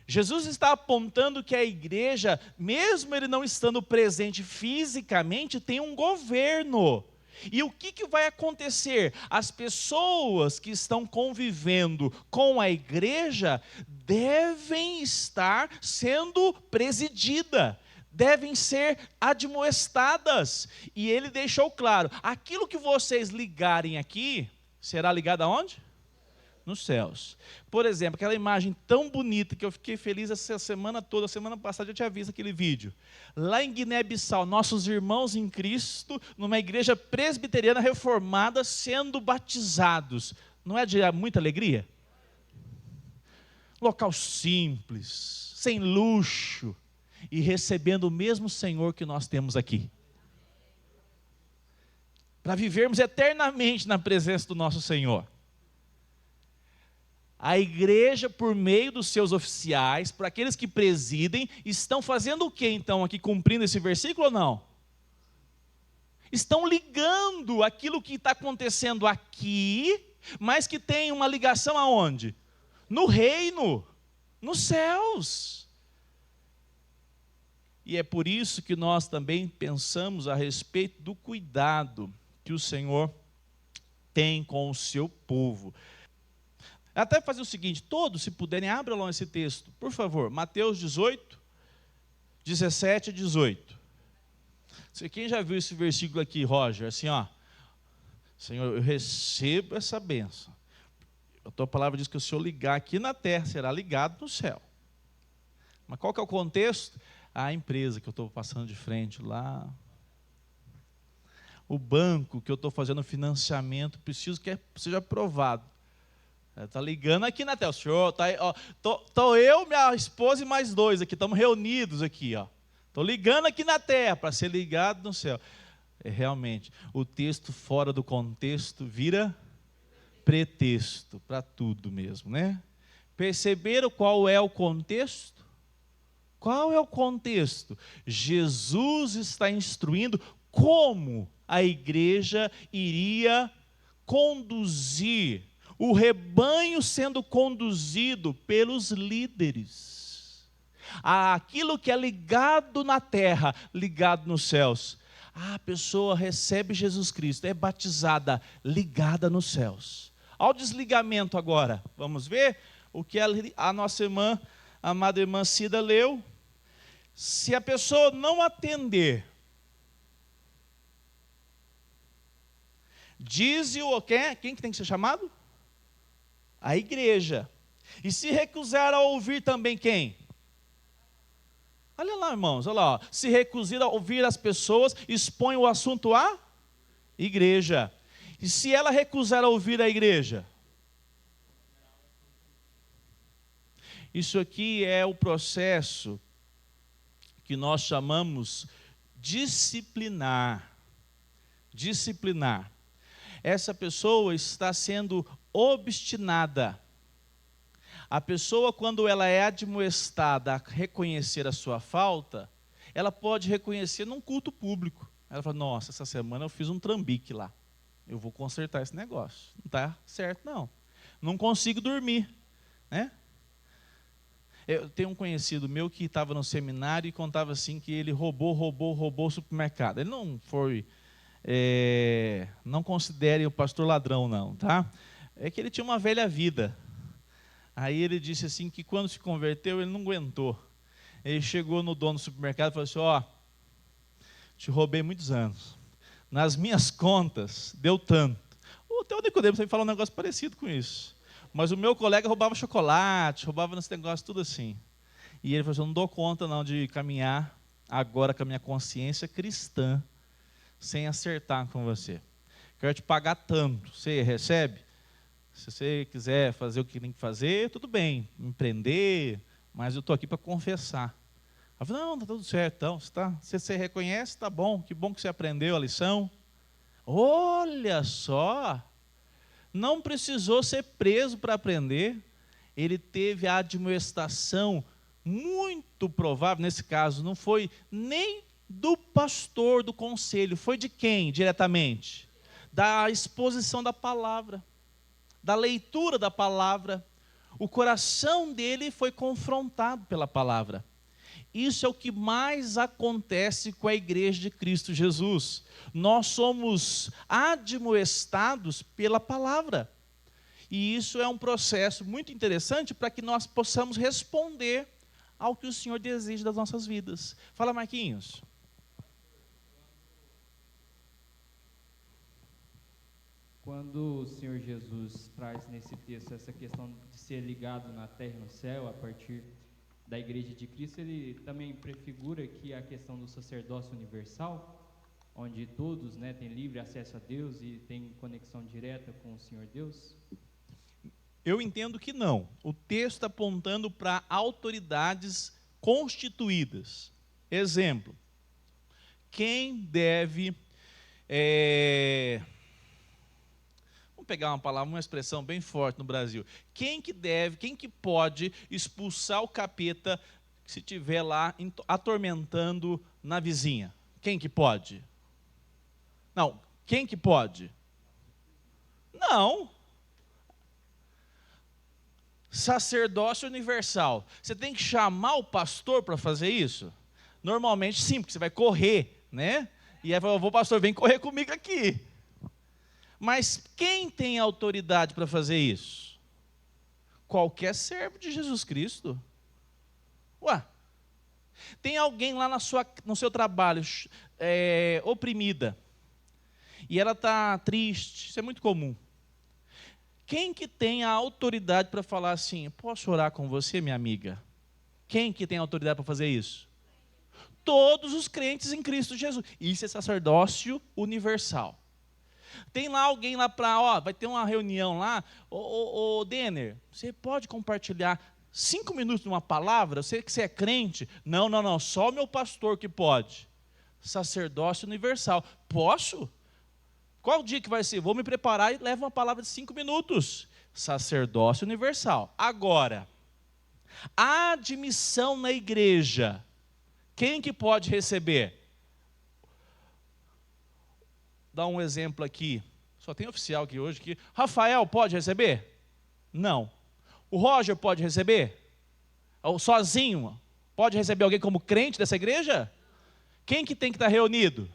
Jesus está apontando que a igreja, mesmo ele não estando presente fisicamente, tem um governo. E o que vai acontecer? As pessoas que estão convivendo com a igreja devem estar sendo presididas, devem ser admoestadas. E ele deixou claro, aquilo que vocês ligarem aqui, será ligado aonde? Nos céus. Por exemplo, aquela imagem tão bonita que eu fiquei feliz essa semana toda, semana passada eu tinha visto aquele vídeo. Lá em Guiné-Bissau, nossos irmãos em Cristo, numa igreja presbiteriana reformada, sendo batizados. Não é de muita alegria? Local simples, sem luxo, e recebendo o mesmo Senhor que nós temos aqui. Para vivermos eternamente na presença do nosso Senhor. A igreja, por meio dos seus oficiais, por aqueles que presidem, estão fazendo o que então aqui, cumprindo esse versículo ou não? Estão ligando aquilo que está acontecendo aqui, mas que tem uma ligação aonde? No reino, nos céus. E é por isso que nós também pensamos a respeito do cuidado que o Senhor tem com o seu povo. Até fazer o seguinte, todos, se puderem, abram lá esse texto, por favor, Mateus 18, 17 e 18. Quem já viu esse versículo aqui, Roger? Assim, ó, Senhor, eu recebo essa bênção. A tua palavra diz que se eu ligar aqui na terra, será ligado no céu. Mas qual que é o contexto? A empresa que eu estou passando de frente lá, o banco que eu estou fazendo financiamento, preciso que seja aprovado. Está ligando aqui na terra, o senhor está aí, estou eu, minha esposa e mais 2 aqui, estamos reunidos aqui, estou ligando aqui na terra para ser ligado no céu. Realmente, o texto fora do contexto vira pretexto para tudo mesmo, né? Perceberam qual é o contexto? Qual é o contexto? Jesus está instruindo como a igreja iria conduzir, o rebanho sendo conduzido pelos líderes. Aquilo que é ligado na terra, ligado nos céus. A pessoa recebe Jesus Cristo, é batizada, ligada nos céus. Ao desligamento agora, vamos ver o que a nossa irmã, a amada irmã Cida leu. Se a pessoa não atender, diz o quem que tem que ser chamado? A igreja. E se recusar a ouvir também quem? Olha lá, irmãos, olha lá. Se recusar a ouvir as pessoas, expõe o assunto à igreja. E se ela recusar a ouvir a igreja? Isso aqui é o processo que nós chamamos disciplinar. Disciplinar. Essa pessoa está sendo obstinada. A pessoa, quando ela é admoestada a reconhecer a sua falta, ela pode reconhecer num culto público. Ela fala, nossa, essa semana eu fiz um trambique lá. Eu vou consertar esse negócio. Não está certo, não. Não consigo dormir, né? Eu tenho um conhecido meu que estava no seminário e contava assim que ele roubou o supermercado. Ele não foi, não considere o pastor ladrão não, tá? É que ele tinha uma velha vida. Aí ele disse assim que quando se converteu ele não aguentou. Ele chegou no dono do supermercado e falou assim, te roubei muitos anos. Nas minhas contas deu tanto. Até o Nicodemo sempre fala um negócio parecido com isso. Mas o meu colega roubava chocolate, roubava nesse negócio, tudo assim. E ele falou assim, eu não dou conta não de caminhar agora com a minha consciência cristã, sem acertar com você. Quero te pagar tanto, você recebe? Se você quiser fazer o que tem que fazer, tudo bem, me prender, mas eu estou aqui para confessar. Ela falou, não, está tudo certo, então, se você reconhece, está bom, que bom que você aprendeu a lição. Olha só! Não precisou ser preso para aprender, ele teve a admoestação muito provável, nesse caso, não foi nem do pastor do conselho, foi de quem diretamente? Da exposição da palavra, da leitura da palavra. O coração dele foi confrontado pela palavra. Isso é o que mais acontece com a igreja de Cristo Jesus. Nós somos admoestados pela palavra. E isso é um processo muito interessante para que nós possamos responder ao que o Senhor deseja das nossas vidas. Fala, Marquinhos. Quando o Senhor Jesus traz nesse texto essa questão de ser ligado na terra e no céu, a partir da igreja de Cristo, ele também prefigura aqui a questão do sacerdócio universal, onde todos, né, têm livre acesso a Deus e têm conexão direta com o Senhor Deus? Eu entendo que não. O texto está apontando para autoridades constituídas. Exemplo, quem deve... Vamos pegar uma palavra, uma expressão bem forte no Brasil. Quem que pode expulsar o capeta se estiver lá atormentando na vizinha? Quem que pode? Não, quem que pode? Não. Sacerdócio universal. Você tem que chamar o pastor para fazer isso? Normalmente sim, porque você vai correr, né? E aí fala, pastor, vem correr comigo aqui. Mas quem tem autoridade para fazer isso? Qualquer servo de Jesus Cristo. Ué, tem alguém lá no seu trabalho oprimida, e ela está triste, isso é muito comum. Quem que tem a autoridade para falar assim, posso orar com você, minha amiga? Quem que tem a autoridade para fazer isso? Todos os crentes em Cristo Jesus. Isso é sacerdócio universal. Tem lá alguém lá para, vai ter uma reunião lá, Denner, você pode compartilhar 5 minutos de uma palavra? Eu sei que você é crente. Não, só o meu pastor que pode. Sacerdócio universal. Posso? Qual dia que vai ser? Vou me preparar e levo uma palavra de 5 minutos. Sacerdócio universal. Agora, a admissão na igreja, quem que pode receber? Dá um exemplo aqui. Só tem oficial aqui hoje. Rafael pode receber? Não. O Roger pode receber? Ou sozinho? Pode receber alguém como crente dessa igreja? Quem que tem que estar reunido?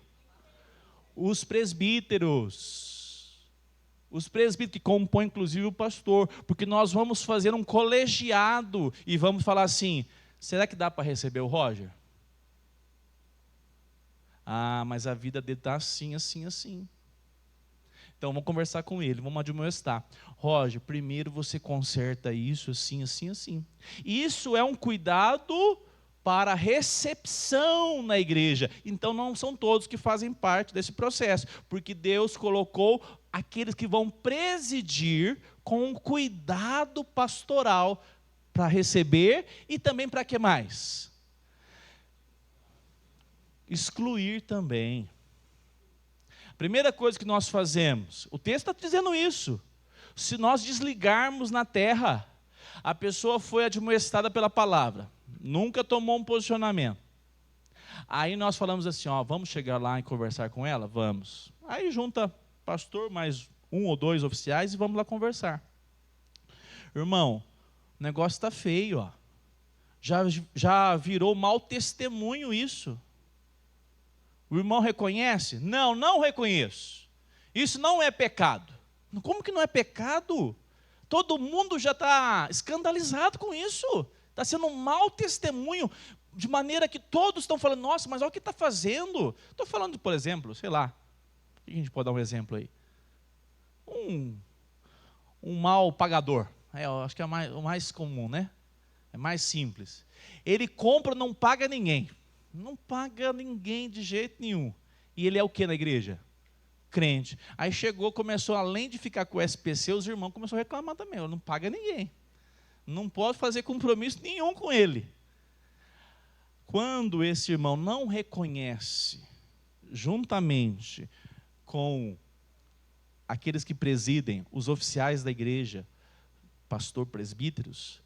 Os presbíteros. Os presbíteros que compõem inclusive o pastor. Porque nós vamos fazer um colegiado e vamos falar assim, será que dá para receber o Roger? Mas a vida dele está assim. Então vamos conversar com ele, vamos admoestar. Roger, primeiro você conserta isso assim. Isso é um cuidado para a recepção na igreja. Então não são todos que fazem parte desse processo, porque Deus colocou aqueles que vão presidir com um cuidado pastoral para receber e também para que mais? Excluir também. Primeira coisa que nós fazemos, o texto está dizendo isso, se nós desligarmos na terra, a pessoa foi admoestada pela palavra, nunca tomou um posicionamento, aí nós falamos assim, vamos chegar lá e conversar com ela? Vamos. Aí junta pastor, mais 1 ou 2 oficiais e vamos lá conversar. Irmão, o negócio está feio, já virou mau testemunho isso. O irmão reconhece? Não reconheço. Isso não é pecado. Como que não é pecado? Todo mundo já está escandalizado com isso. Está sendo um mau testemunho, de maneira que todos estão falando, nossa, mas olha o que está fazendo. Estou falando, por exemplo, sei lá, o que a gente pode dar um exemplo aí? Um mau pagador. Eu acho que é o mais comum, né? É mais simples. Ele compra, não paga ninguém. Não paga ninguém de jeito nenhum. E ele é o que na igreja? Crente. Aí chegou, começou, além de ficar com o SPC, os irmãos começaram a reclamar também. Não paga ninguém. Não pode fazer compromisso nenhum com ele. Quando esse irmão não reconhece, juntamente com aqueles que presidem, os oficiais da igreja, pastor, presbíteros,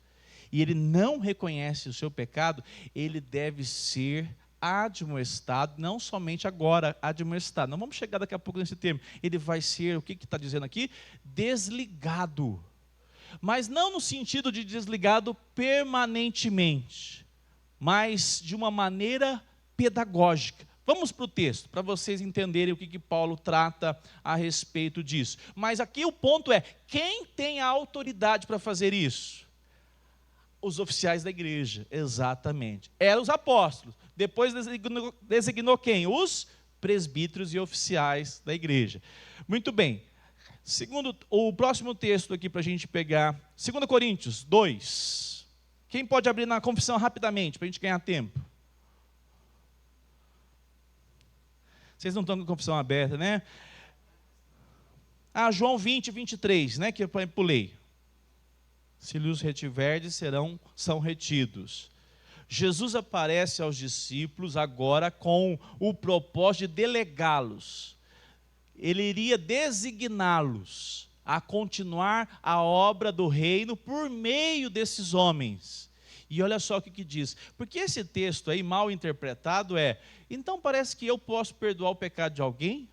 e ele não reconhece o seu pecado, ele deve ser admoestado, não somente agora, admoestado. Não vamos chegar daqui a pouco nesse termo. Ele vai ser, o que está dizendo aqui? Desligado. Mas não no sentido de desligado permanentemente, mas de uma maneira pedagógica. Vamos para o texto, para vocês entenderem o que Paulo trata a respeito disso. Mas aqui o ponto é, quem tem a autoridade para fazer isso? Os oficiais da igreja, exatamente. Eram os apóstolos. Depois designou quem? Os presbíteros e oficiais da igreja. Muito bem. Segundo, o próximo texto aqui para a gente pegar, 2 Coríntios 2. Quem pode abrir na confissão rapidamente, para a gente ganhar tempo? Vocês não estão com a confissão aberta, né? João 20, 23, né? Que eu pulei. Se lhes retiverdes, são retidos. Jesus aparece aos discípulos agora com o propósito de delegá-los. Ele iria designá-los a continuar a obra do reino por meio desses homens. E olha só o que diz. Porque esse texto aí, mal interpretado, então parece que eu posso perdoar o pecado de alguém?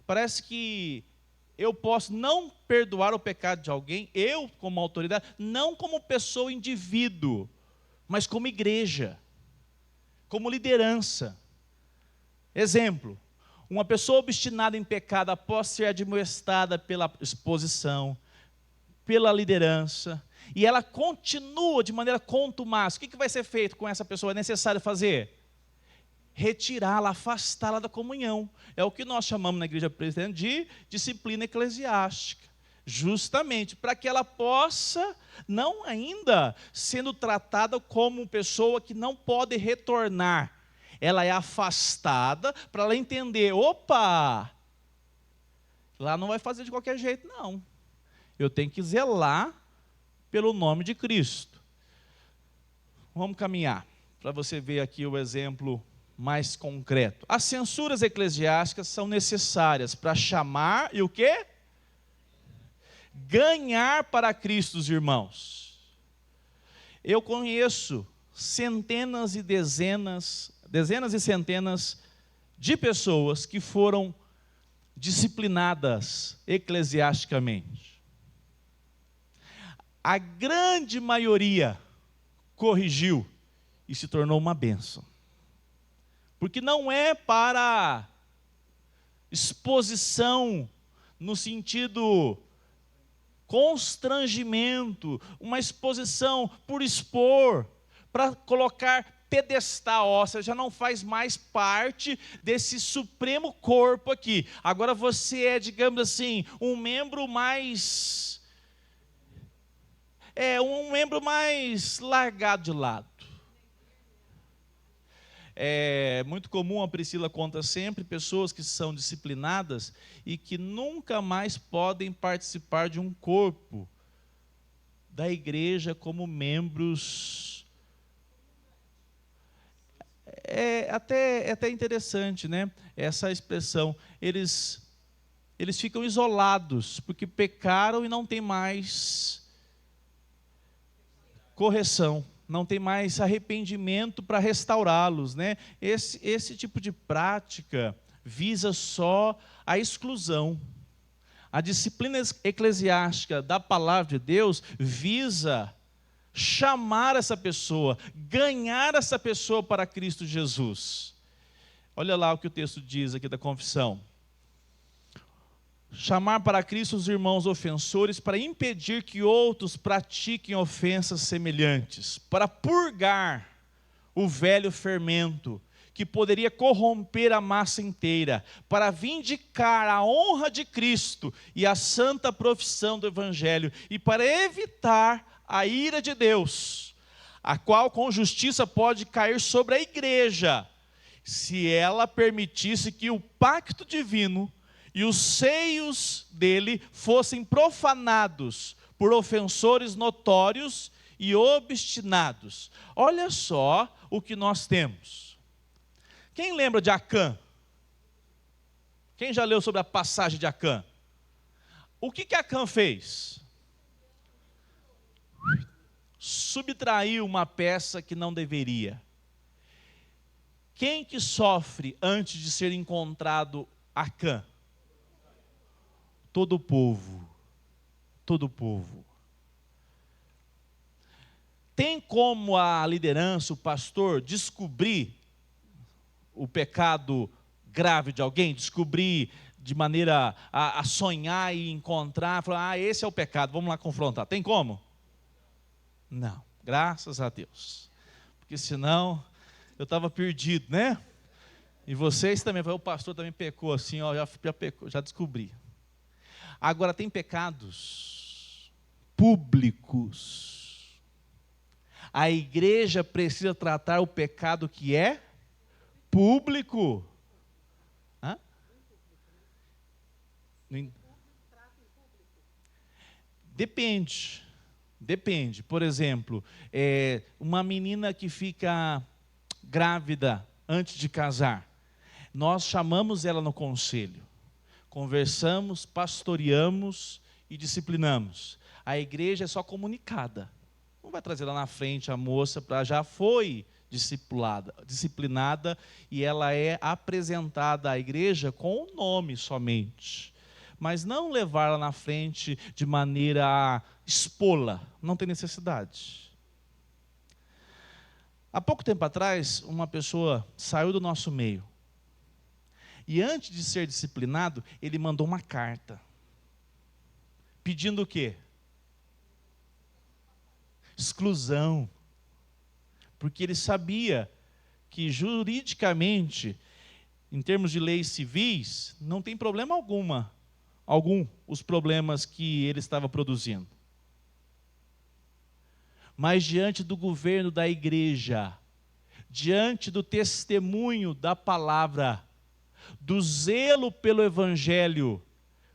Parece que eu posso não perdoar o pecado de alguém, eu como autoridade, não como pessoa, indivíduo, mas como igreja, como liderança. Exemplo, Uma pessoa obstinada em pecado, após ser admoestada pela exposição, pela liderança, e ela continua de maneira contumaz, o que vai ser feito com essa pessoa? É necessário fazer? Retirá-la, afastá-la da comunhão. É o que nós chamamos na igreja presbiteriana de disciplina eclesiástica. Justamente para que ela possa, não ainda sendo tratada como pessoa que não pode retornar, ela é afastada para ela entender, opa, lá não vai fazer de qualquer jeito não, eu tenho que zelar pelo nome de Cristo. Vamos caminhar, para você ver aqui o exemplo mais concreto. As censuras eclesiásticas são necessárias para chamar e o quê? Ganhar para Cristo os irmãos. Eu conheço centenas e dezenas e centenas de pessoas que foram disciplinadas eclesiasticamente. A grande maioria corrigiu e se tornou uma bênção. Porque não é para exposição no sentido constrangimento, uma exposição por expor, para colocar pedestal, ó, você já não faz mais parte desse supremo corpo aqui. Agora você é, digamos assim, um membro mais largado de lado. É muito comum, a Priscila conta sempre, pessoas que são disciplinadas e que nunca mais podem participar de um corpo da igreja como membros. É até interessante, né? Essa expressão. Eles ficam isolados, porque pecaram e não tem mais correção. Não tem mais arrependimento para restaurá-los, né? Esse tipo de prática visa só a exclusão. A disciplina eclesiástica da palavra de Deus visa chamar essa pessoa, ganhar essa pessoa para Cristo Jesus. Olha lá o que o texto diz aqui da confissão. Chamar para Cristo os irmãos ofensores para impedir que outros pratiquem ofensas semelhantes, para purgar o velho fermento que poderia corromper a massa inteira, para vindicar a honra de Cristo e a santa profissão do Evangelho e para evitar a ira de Deus, a qual com justiça pode cair sobre a igreja, se ela permitisse que o pacto divino e os seios dele fossem profanados por ofensores notórios e obstinados. Olha só o que nós temos. Quem lembra de Acã? Quem já leu sobre a passagem de Acã? O que Acã fez? Subtraiu uma peça que não deveria. Quem que sofre antes de ser encontrado Acã? Todo o povo. Todo o povo. Tem como a liderança, o pastor, descobrir o pecado grave de alguém? Descobrir de maneira a sonhar e encontrar, falar, esse é o pecado, vamos lá confrontar. Tem como? Não, graças a Deus. Porque senão eu estava perdido, né? E vocês também, o pastor também pecou assim, ó, já pecou, já descobri. Agora, tem pecados públicos. A igreja precisa tratar o pecado que é público. Hã? Depende. Por exemplo, uma menina que fica grávida antes de casar. Nós chamamos ela no conselho. Conversamos, pastoreamos e disciplinamos. A igreja é só comunicada. Não vai trazer lá na frente a moça para já foi disciplinada e ela é apresentada à igreja com o nome somente. Mas não levá-la na frente de maneira a expô-la. Não tem necessidade. Há pouco tempo atrás, uma pessoa saiu do nosso meio. E antes de ser disciplinado, ele mandou uma carta. Pedindo o quê? Exclusão. Porque ele sabia que juridicamente, em termos de leis civis, não tem problema algum os problemas que ele estava produzindo. Mas diante do governo da igreja, diante do testemunho da palavra, do zelo pelo evangelho,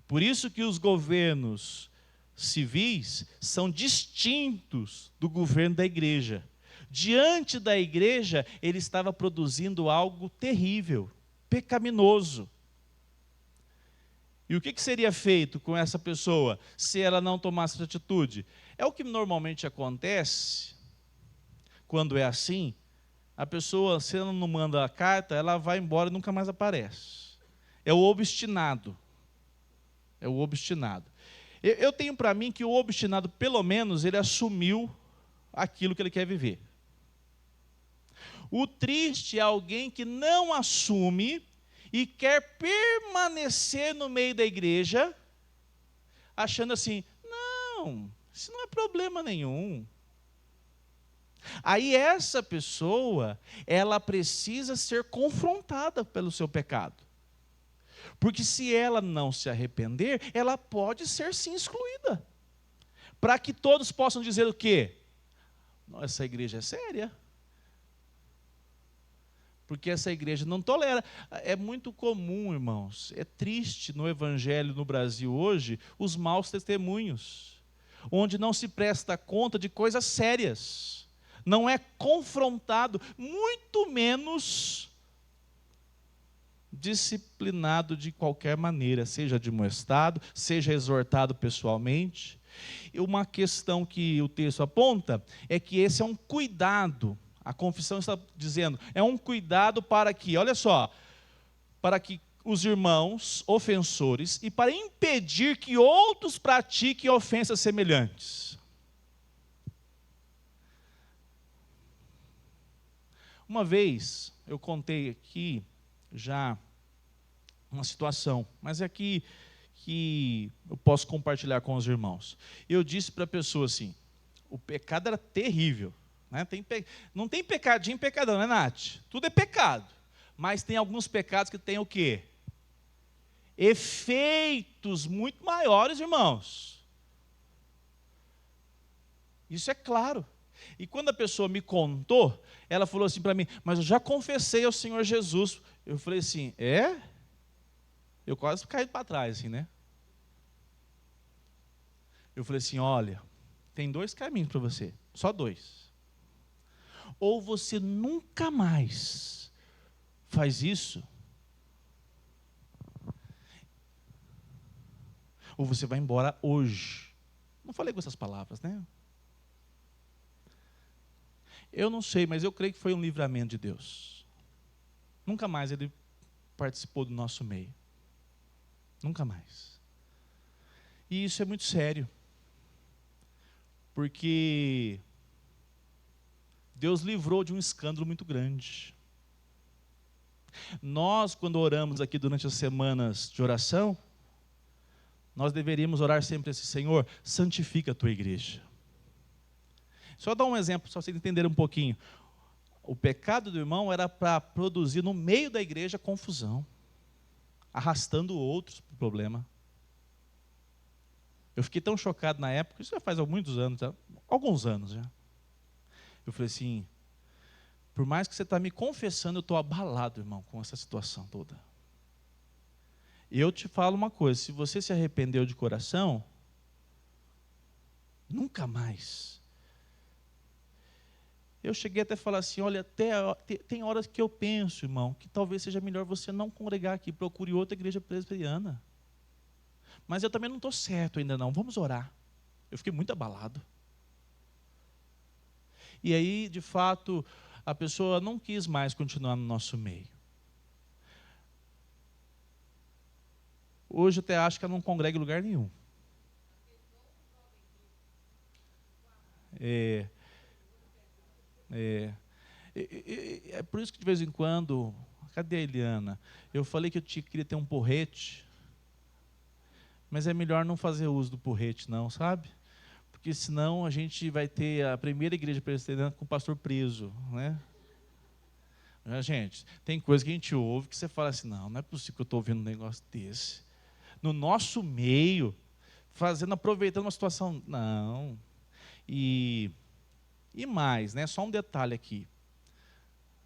por isso que os governos civis são distintos do governo da igreja. Diante da igreja, ele estava produzindo algo terrível, pecaminoso. E o que seria feito com essa pessoa se ela não tomasse essa atitude? É o que normalmente acontece quando é assim. A pessoa, se ela não manda a carta, ela vai embora e nunca mais aparece. É o obstinado. É o obstinado. Eu tenho para mim que o obstinado, pelo menos, ele assumiu aquilo que ele quer viver. O triste é alguém que não assume e quer permanecer no meio da igreja, achando assim, não, isso não é problema nenhum. Aí essa pessoa, ela precisa ser confrontada pelo seu pecado. Porque se ela não se arrepender, ela pode ser sim excluída. Para que todos possam dizer o quê? Essa igreja é séria. Porque essa igreja não tolera. É muito comum, irmãos, é triste no evangelho no Brasil hoje, os maus testemunhos, onde não se presta conta de coisas sérias, não é confrontado, muito menos disciplinado de qualquer maneira, seja admoestado, seja exortado pessoalmente. E uma questão que o texto aponta é que esse é um cuidado. A confissão está dizendo, é um cuidado para que, olha só, para que os irmãos ofensores e para impedir que outros pratiquem ofensas semelhantes. Uma vez, eu contei aqui já uma situação, mas é aqui que eu posso compartilhar com os irmãos. Eu disse para a pessoa assim, o pecado era terrível. Não tem pecadinho, pecadão, né, Nath? Tudo é pecado. Mas tem alguns pecados que tem o quê? Efeitos muito maiores, irmãos. Isso é claro. E quando a pessoa me contou, ela falou assim para mim, mas eu já confessei ao Senhor Jesus. Eu falei assim, é? Eu quase caí para trás, assim, né? Eu falei assim, olha, tem 2 caminhos para você, só 2. Ou você nunca mais faz isso, ou você vai embora hoje. Não falei com essas palavras, né? Eu não sei, mas eu creio que foi um livramento de Deus. Nunca mais ele participou do nosso meio. Nunca mais. E isso é muito sério. Porque Deus livrou de um escândalo muito grande. Nós, quando oramos aqui durante as semanas de oração, nós deveríamos orar sempre assim, Senhor, santifica a tua igreja. Só dar um exemplo, só para vocês entenderem um pouquinho. O pecado do irmão era para produzir no meio da igreja confusão, arrastando outros para o problema. Eu fiquei tão chocado na época, isso já faz muitos anos, alguns anos já. Eu falei assim, por mais que você está me confessando, eu estou abalado, irmão, com essa situação toda. E eu te falo uma coisa, se você se arrependeu de coração, nunca mais. Eu cheguei até a falar assim, olha, tem horas que eu penso, irmão, que talvez seja melhor você não congregar aqui, procure outra igreja presbiteriana. Mas eu também não estou certo ainda não, vamos orar. Eu fiquei muito abalado. E aí, de fato, a pessoa não quis mais continuar no nosso meio. Hoje eu até acho que ela não congrega em lugar nenhum. É por isso que de vez em quando Cadê a Eliana? Eu falei que eu queria ter um porrete, mas é melhor não fazer uso do porrete, não, sabe? Porque senão a gente vai ter a primeira igreja presbiteriana com o pastor preso, né? Gente, tem coisa que a gente ouve que você fala assim, não é possível que eu estou ouvindo um negócio desse. No nosso meio, aproveitando uma situação, não. E mais, né? Só um detalhe aqui.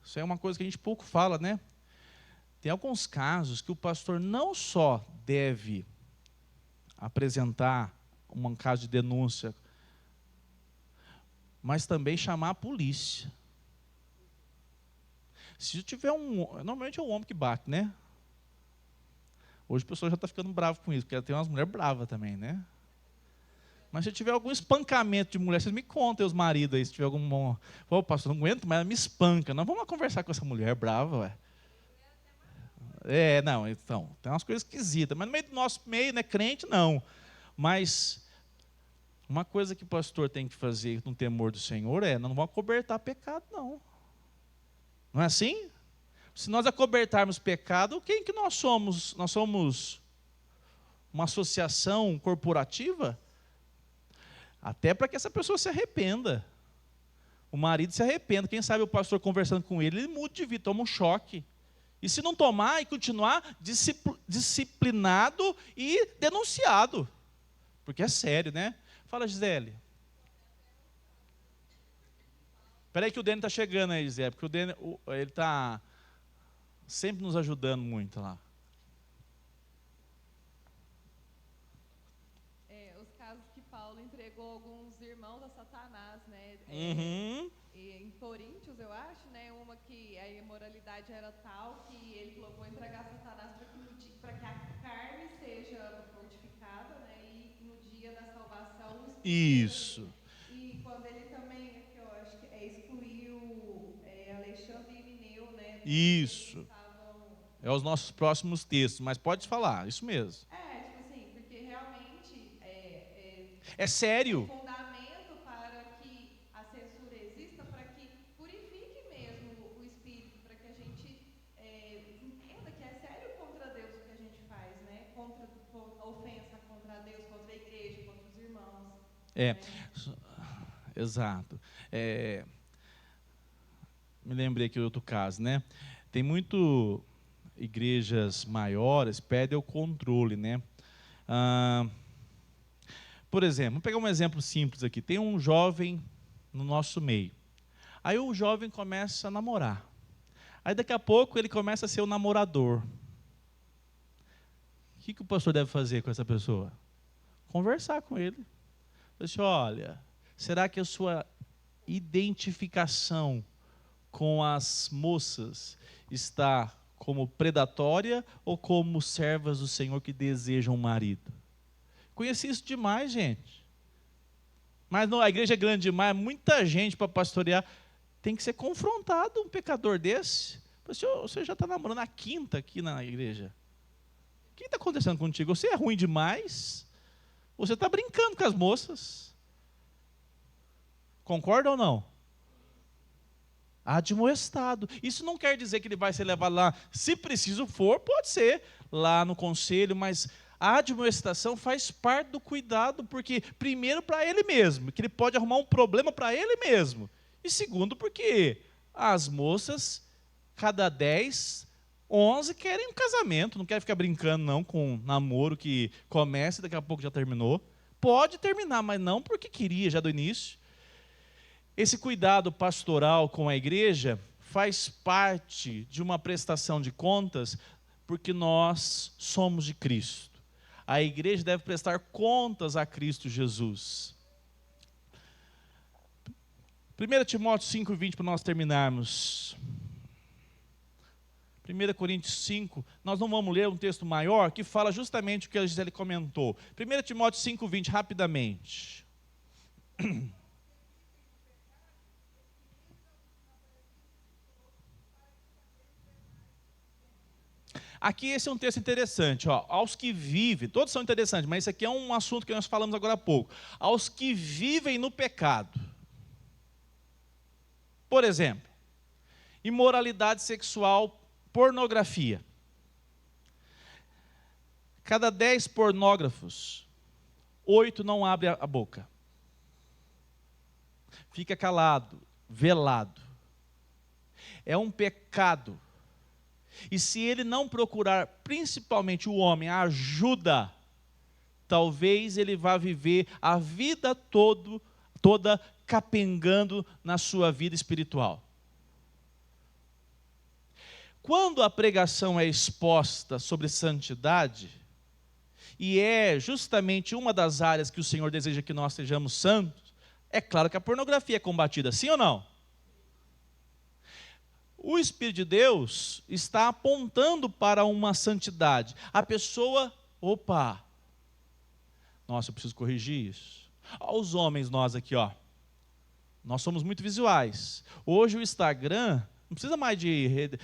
Isso é uma coisa que a gente pouco fala, né? Tem alguns casos que o pastor não só deve apresentar um caso de denúncia, mas também chamar a polícia. Se tiver normalmente é um homem que bate, né? Hoje o pessoal já está ficando bravo com isso, porque tem umas mulheres bravas também, né? Mas se tiver algum espancamento de mulher, vocês me contem, os maridos aí, se tiver algum... Pô, pastor, não aguento, mas ela me espanca. Nós vamos lá conversar com essa mulher brava, ué. Não, então, tem umas coisas esquisitas, mas no meio do nosso meio, né, crente, não. Mas uma coisa que o pastor tem que fazer no temor do Senhor não vamos acobertar pecado, não. Não é assim? Se nós acobertarmos pecado, quem que nós somos? Nós somos uma associação corporativa? Até para que essa pessoa se arrependa. O marido se arrependa. Quem sabe o pastor conversando com ele muda de vida, toma um choque. E se não tomar e continuar disciplinado e denunciado. Porque é sério, né? Fala, Gisele. Espera aí que o Dene está chegando aí, Gisele. Porque o Dene, ele está sempre nos ajudando muito lá. Os casos que Paulo entregou alguns irmãos a Satanás, né? Em Coríntios, eu acho, né? Uma que a imoralidade era tal que ele falou, vou entregar a Satanás para que a carne seja mortificada, né? E no dia da salvação... Isso. E quando ele também, que eu acho que excluiu Alexandre e Mineu, né? Isso. É os nossos próximos textos, mas pode falar, isso mesmo. Tipo assim, porque realmente é sério. Fundamento para que a censura exista, para que purifique mesmo o espírito, para que a gente entenda que é sério contra Deus o que a gente faz, né? Contra ofensa contra Deus, contra a igreja, contra os irmãos. Exato. Me lembrei aqui de outro caso, né? Tem igrejas maiores pedem o controle, né? Por exemplo, vamos pegar um exemplo simples aqui. Tem um jovem no nosso meio. Aí o jovem começa a namorar. Aí daqui a pouco ele começa a ser o namorador. O que o pastor deve fazer com essa pessoa? Conversar com ele. Assim, olha, será que a sua identificação com as moças está como predatória ou como servas do Senhor que desejam um marido? Conheci isso demais, gente. Mas não, a igreja é grande demais, muita gente para pastorear. Tem que ser confrontado um pecador desse. Você já está namorando a quinta aqui na igreja. O que está acontecendo contigo? Você é ruim demais? Você está brincando com as moças? Concorda ou não? Admoestado. Isso não quer dizer que ele vai ser levado lá. Se preciso for, pode ser lá no conselho, mas a admoestação faz parte do cuidado, porque primeiro para ele mesmo, que ele pode arrumar um problema para ele mesmo. E segundo, porque as moças, cada 10, 11 querem um casamento, não querem ficar brincando não com um namoro que começa e daqui a pouco já terminou. Pode terminar, mas não porque queria já do início. Esse cuidado pastoral com a igreja faz parte de uma prestação de contas, porque nós somos de Cristo. A igreja deve prestar contas a Cristo Jesus. 1 Timóteo 5,20 para nós terminarmos. 1 Coríntios 5, nós não vamos ler um texto maior que fala justamente o que a Gisele comentou. 1 Timóteo 5,20, rapidamente. Aqui esse é um texto interessante, ó. Aos que vivem, todos são interessantes, mas esse aqui é um assunto que nós falamos agora há pouco. Aos que vivem no pecado. Por exemplo, imoralidade sexual Pornografia. Cada 10 pornógrafos, 8 não abrem a boca. Fica calado, velado. É um pecado. E se ele não procurar, principalmente o homem, a ajuda, talvez ele vá viver a vida toda capengando na sua vida espiritual. Quando a pregação é exposta sobre santidade, e é justamente uma das áreas que o Senhor deseja que nós sejamos santos, é claro que a pornografia é combatida, sim ou não? O Espírito de Deus está apontando para uma santidade. A pessoa, nossa, eu preciso corrigir isso. Os homens, nós aqui, nós somos muito visuais. Hoje o Instagram, não precisa mais de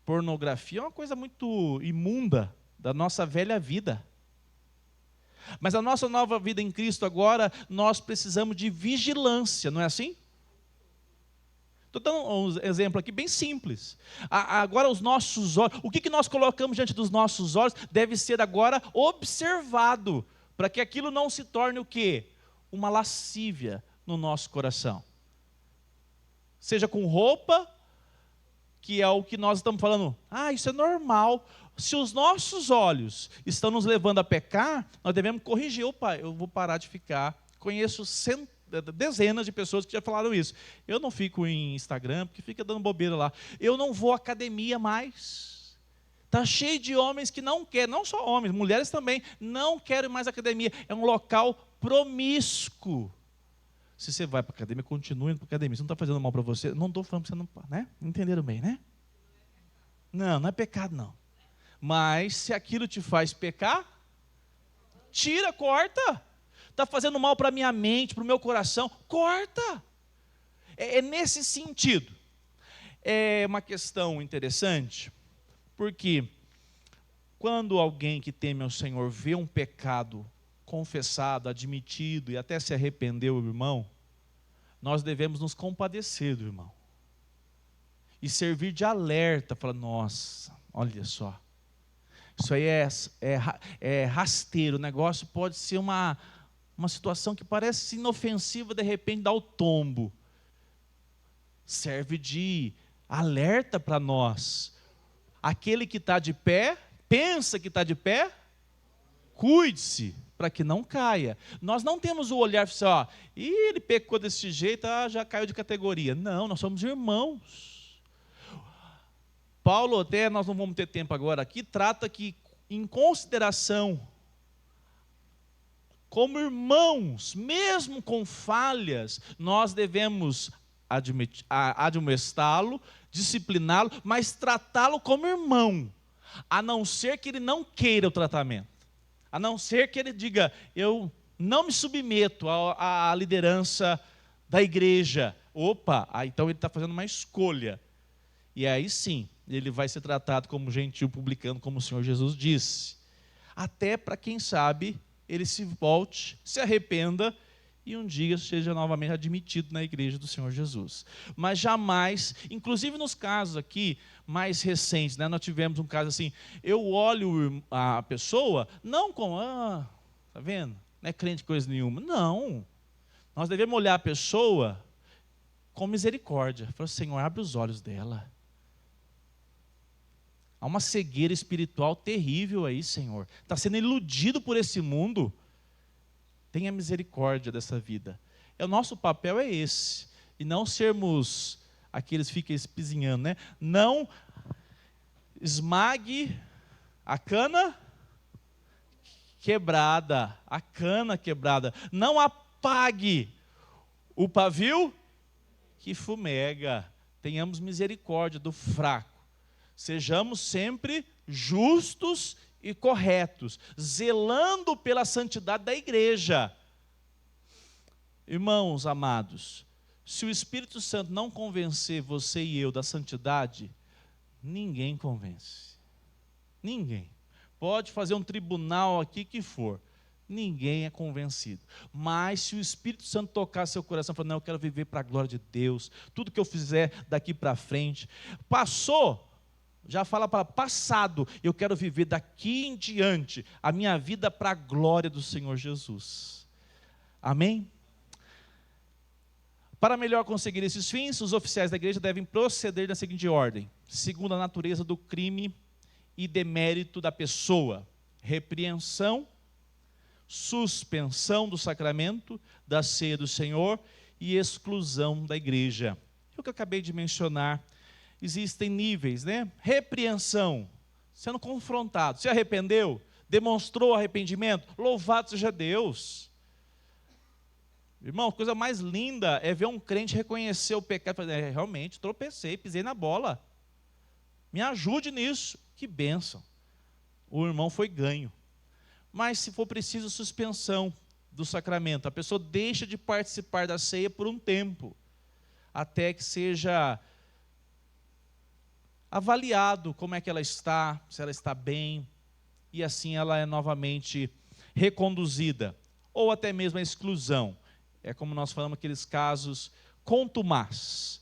pornografia, é uma coisa muito imunda da nossa velha vida. Mas a nossa nova vida em Cristo agora, nós precisamos de vigilância, não é assim? Estou dando um exemplo aqui bem simples. Agora os nossos olhos, o que nós colocamos diante dos nossos olhos deve ser agora observado, para que aquilo não se torne o quê? Uma lascívia no nosso coração. Seja com roupa, que é o que nós estamos falando, isso é normal. Se os nossos olhos estão nos levando a pecar, nós devemos corrigir. Eu vou parar de ficar. Conheço dezenas de pessoas que já falaram isso. Eu não fico em Instagram, porque fica dando bobeira lá. Eu não vou à academia mais. Está cheio de homens que não querem, não só homens, mulheres também, não querem mais academia. É um local promíscuo. Se você vai para a academia, continue indo para a academia. Isso não está fazendo mal para você. Não estou falando para você não, né? Entenderam bem, né? Não é pecado, não. Mas se aquilo te faz pecar, tira, corta. Está fazendo mal para a minha mente, para o meu coração, corta. É nesse sentido. É uma questão interessante, porque quando alguém que teme ao Senhor vê um pecado confessado, admitido e até se arrependeu, irmão, nós devemos nos compadecer do irmão. E servir de alerta, falar, nossa, olha só, isso aí é rasteiro, o negócio pode ser uma situação que parece inofensiva, de repente dá o tombo. Serve de alerta para nós. Aquele que está de pé, pensa que está de pé, cuide-se para que não caia. Nós não temos o olhar assim, ele pecou desse jeito, já caiu de categoria. Não, nós somos irmãos. Paulo, até nós não vamos ter tempo agora aqui, trata que em consideração, como irmãos, mesmo com falhas, nós devemos admoestá-lo, discipliná-lo, mas tratá-lo como irmão, a não ser que ele não queira o tratamento, a não ser que ele diga, eu não me submeto à liderança da igreja. Então ele está fazendo uma escolha, e aí sim, ele vai ser tratado como gentil publicano, como o Senhor Jesus disse, até para quem sabe, ele se volte, se arrependa e um dia seja novamente admitido na igreja do Senhor Jesus. Mas jamais, inclusive nos casos aqui mais recentes, nós tivemos um caso assim, eu olho a pessoa, não como, tá vendo? Não é crente coisa nenhuma. Não. Nós devemos olhar a pessoa com misericórdia. Falar, Senhor, abre os olhos dela. Há uma cegueira espiritual terrível aí, Senhor. Está sendo iludido por esse mundo. Tenha misericórdia dessa vida. O nosso papel é esse. E não sermos aqueles que ficam espizinhando, né? Não esmague a cana quebrada. A cana quebrada. Não apague o pavio que fumega. Tenhamos misericórdia do fraco. Sejamos sempre justos e corretos, zelando pela santidade da igreja. Irmãos amados, se o Espírito Santo não convencer você e eu da santidade, ninguém convence. Ninguém. Pode fazer um tribunal aqui que for, ninguém é convencido. Mas se o Espírito Santo tocar seu coração, falar, não, eu quero viver para a glória de Deus, tudo que eu fizer daqui para frente, passou, Já fala para passado, eu quero viver daqui em diante a minha vida para a glória do Senhor Jesus. Amém? Para melhor conseguir esses fins, os oficiais da igreja devem proceder na seguinte ordem: segundo a natureza do crime e demérito da pessoa, repreensão, suspensão do sacramento, da ceia do Senhor e exclusão da igreja. É o que eu acabei de mencionar. Existem níveis, né? Repreensão, sendo confrontado, se arrependeu, demonstrou arrependimento, louvado seja Deus. Irmão, a coisa mais linda é ver um crente reconhecer o pecado e falar, realmente, tropecei, pisei na bola, me ajude nisso. Que bênção, o irmão foi ganho. Mas se for preciso, suspensão do sacramento, a pessoa deixa de participar da ceia por um tempo, até que seja avaliado como é que ela está, se ela está bem, e assim ela é novamente reconduzida, ou até mesmo a exclusão. É como nós falamos aqueles casos contumaz,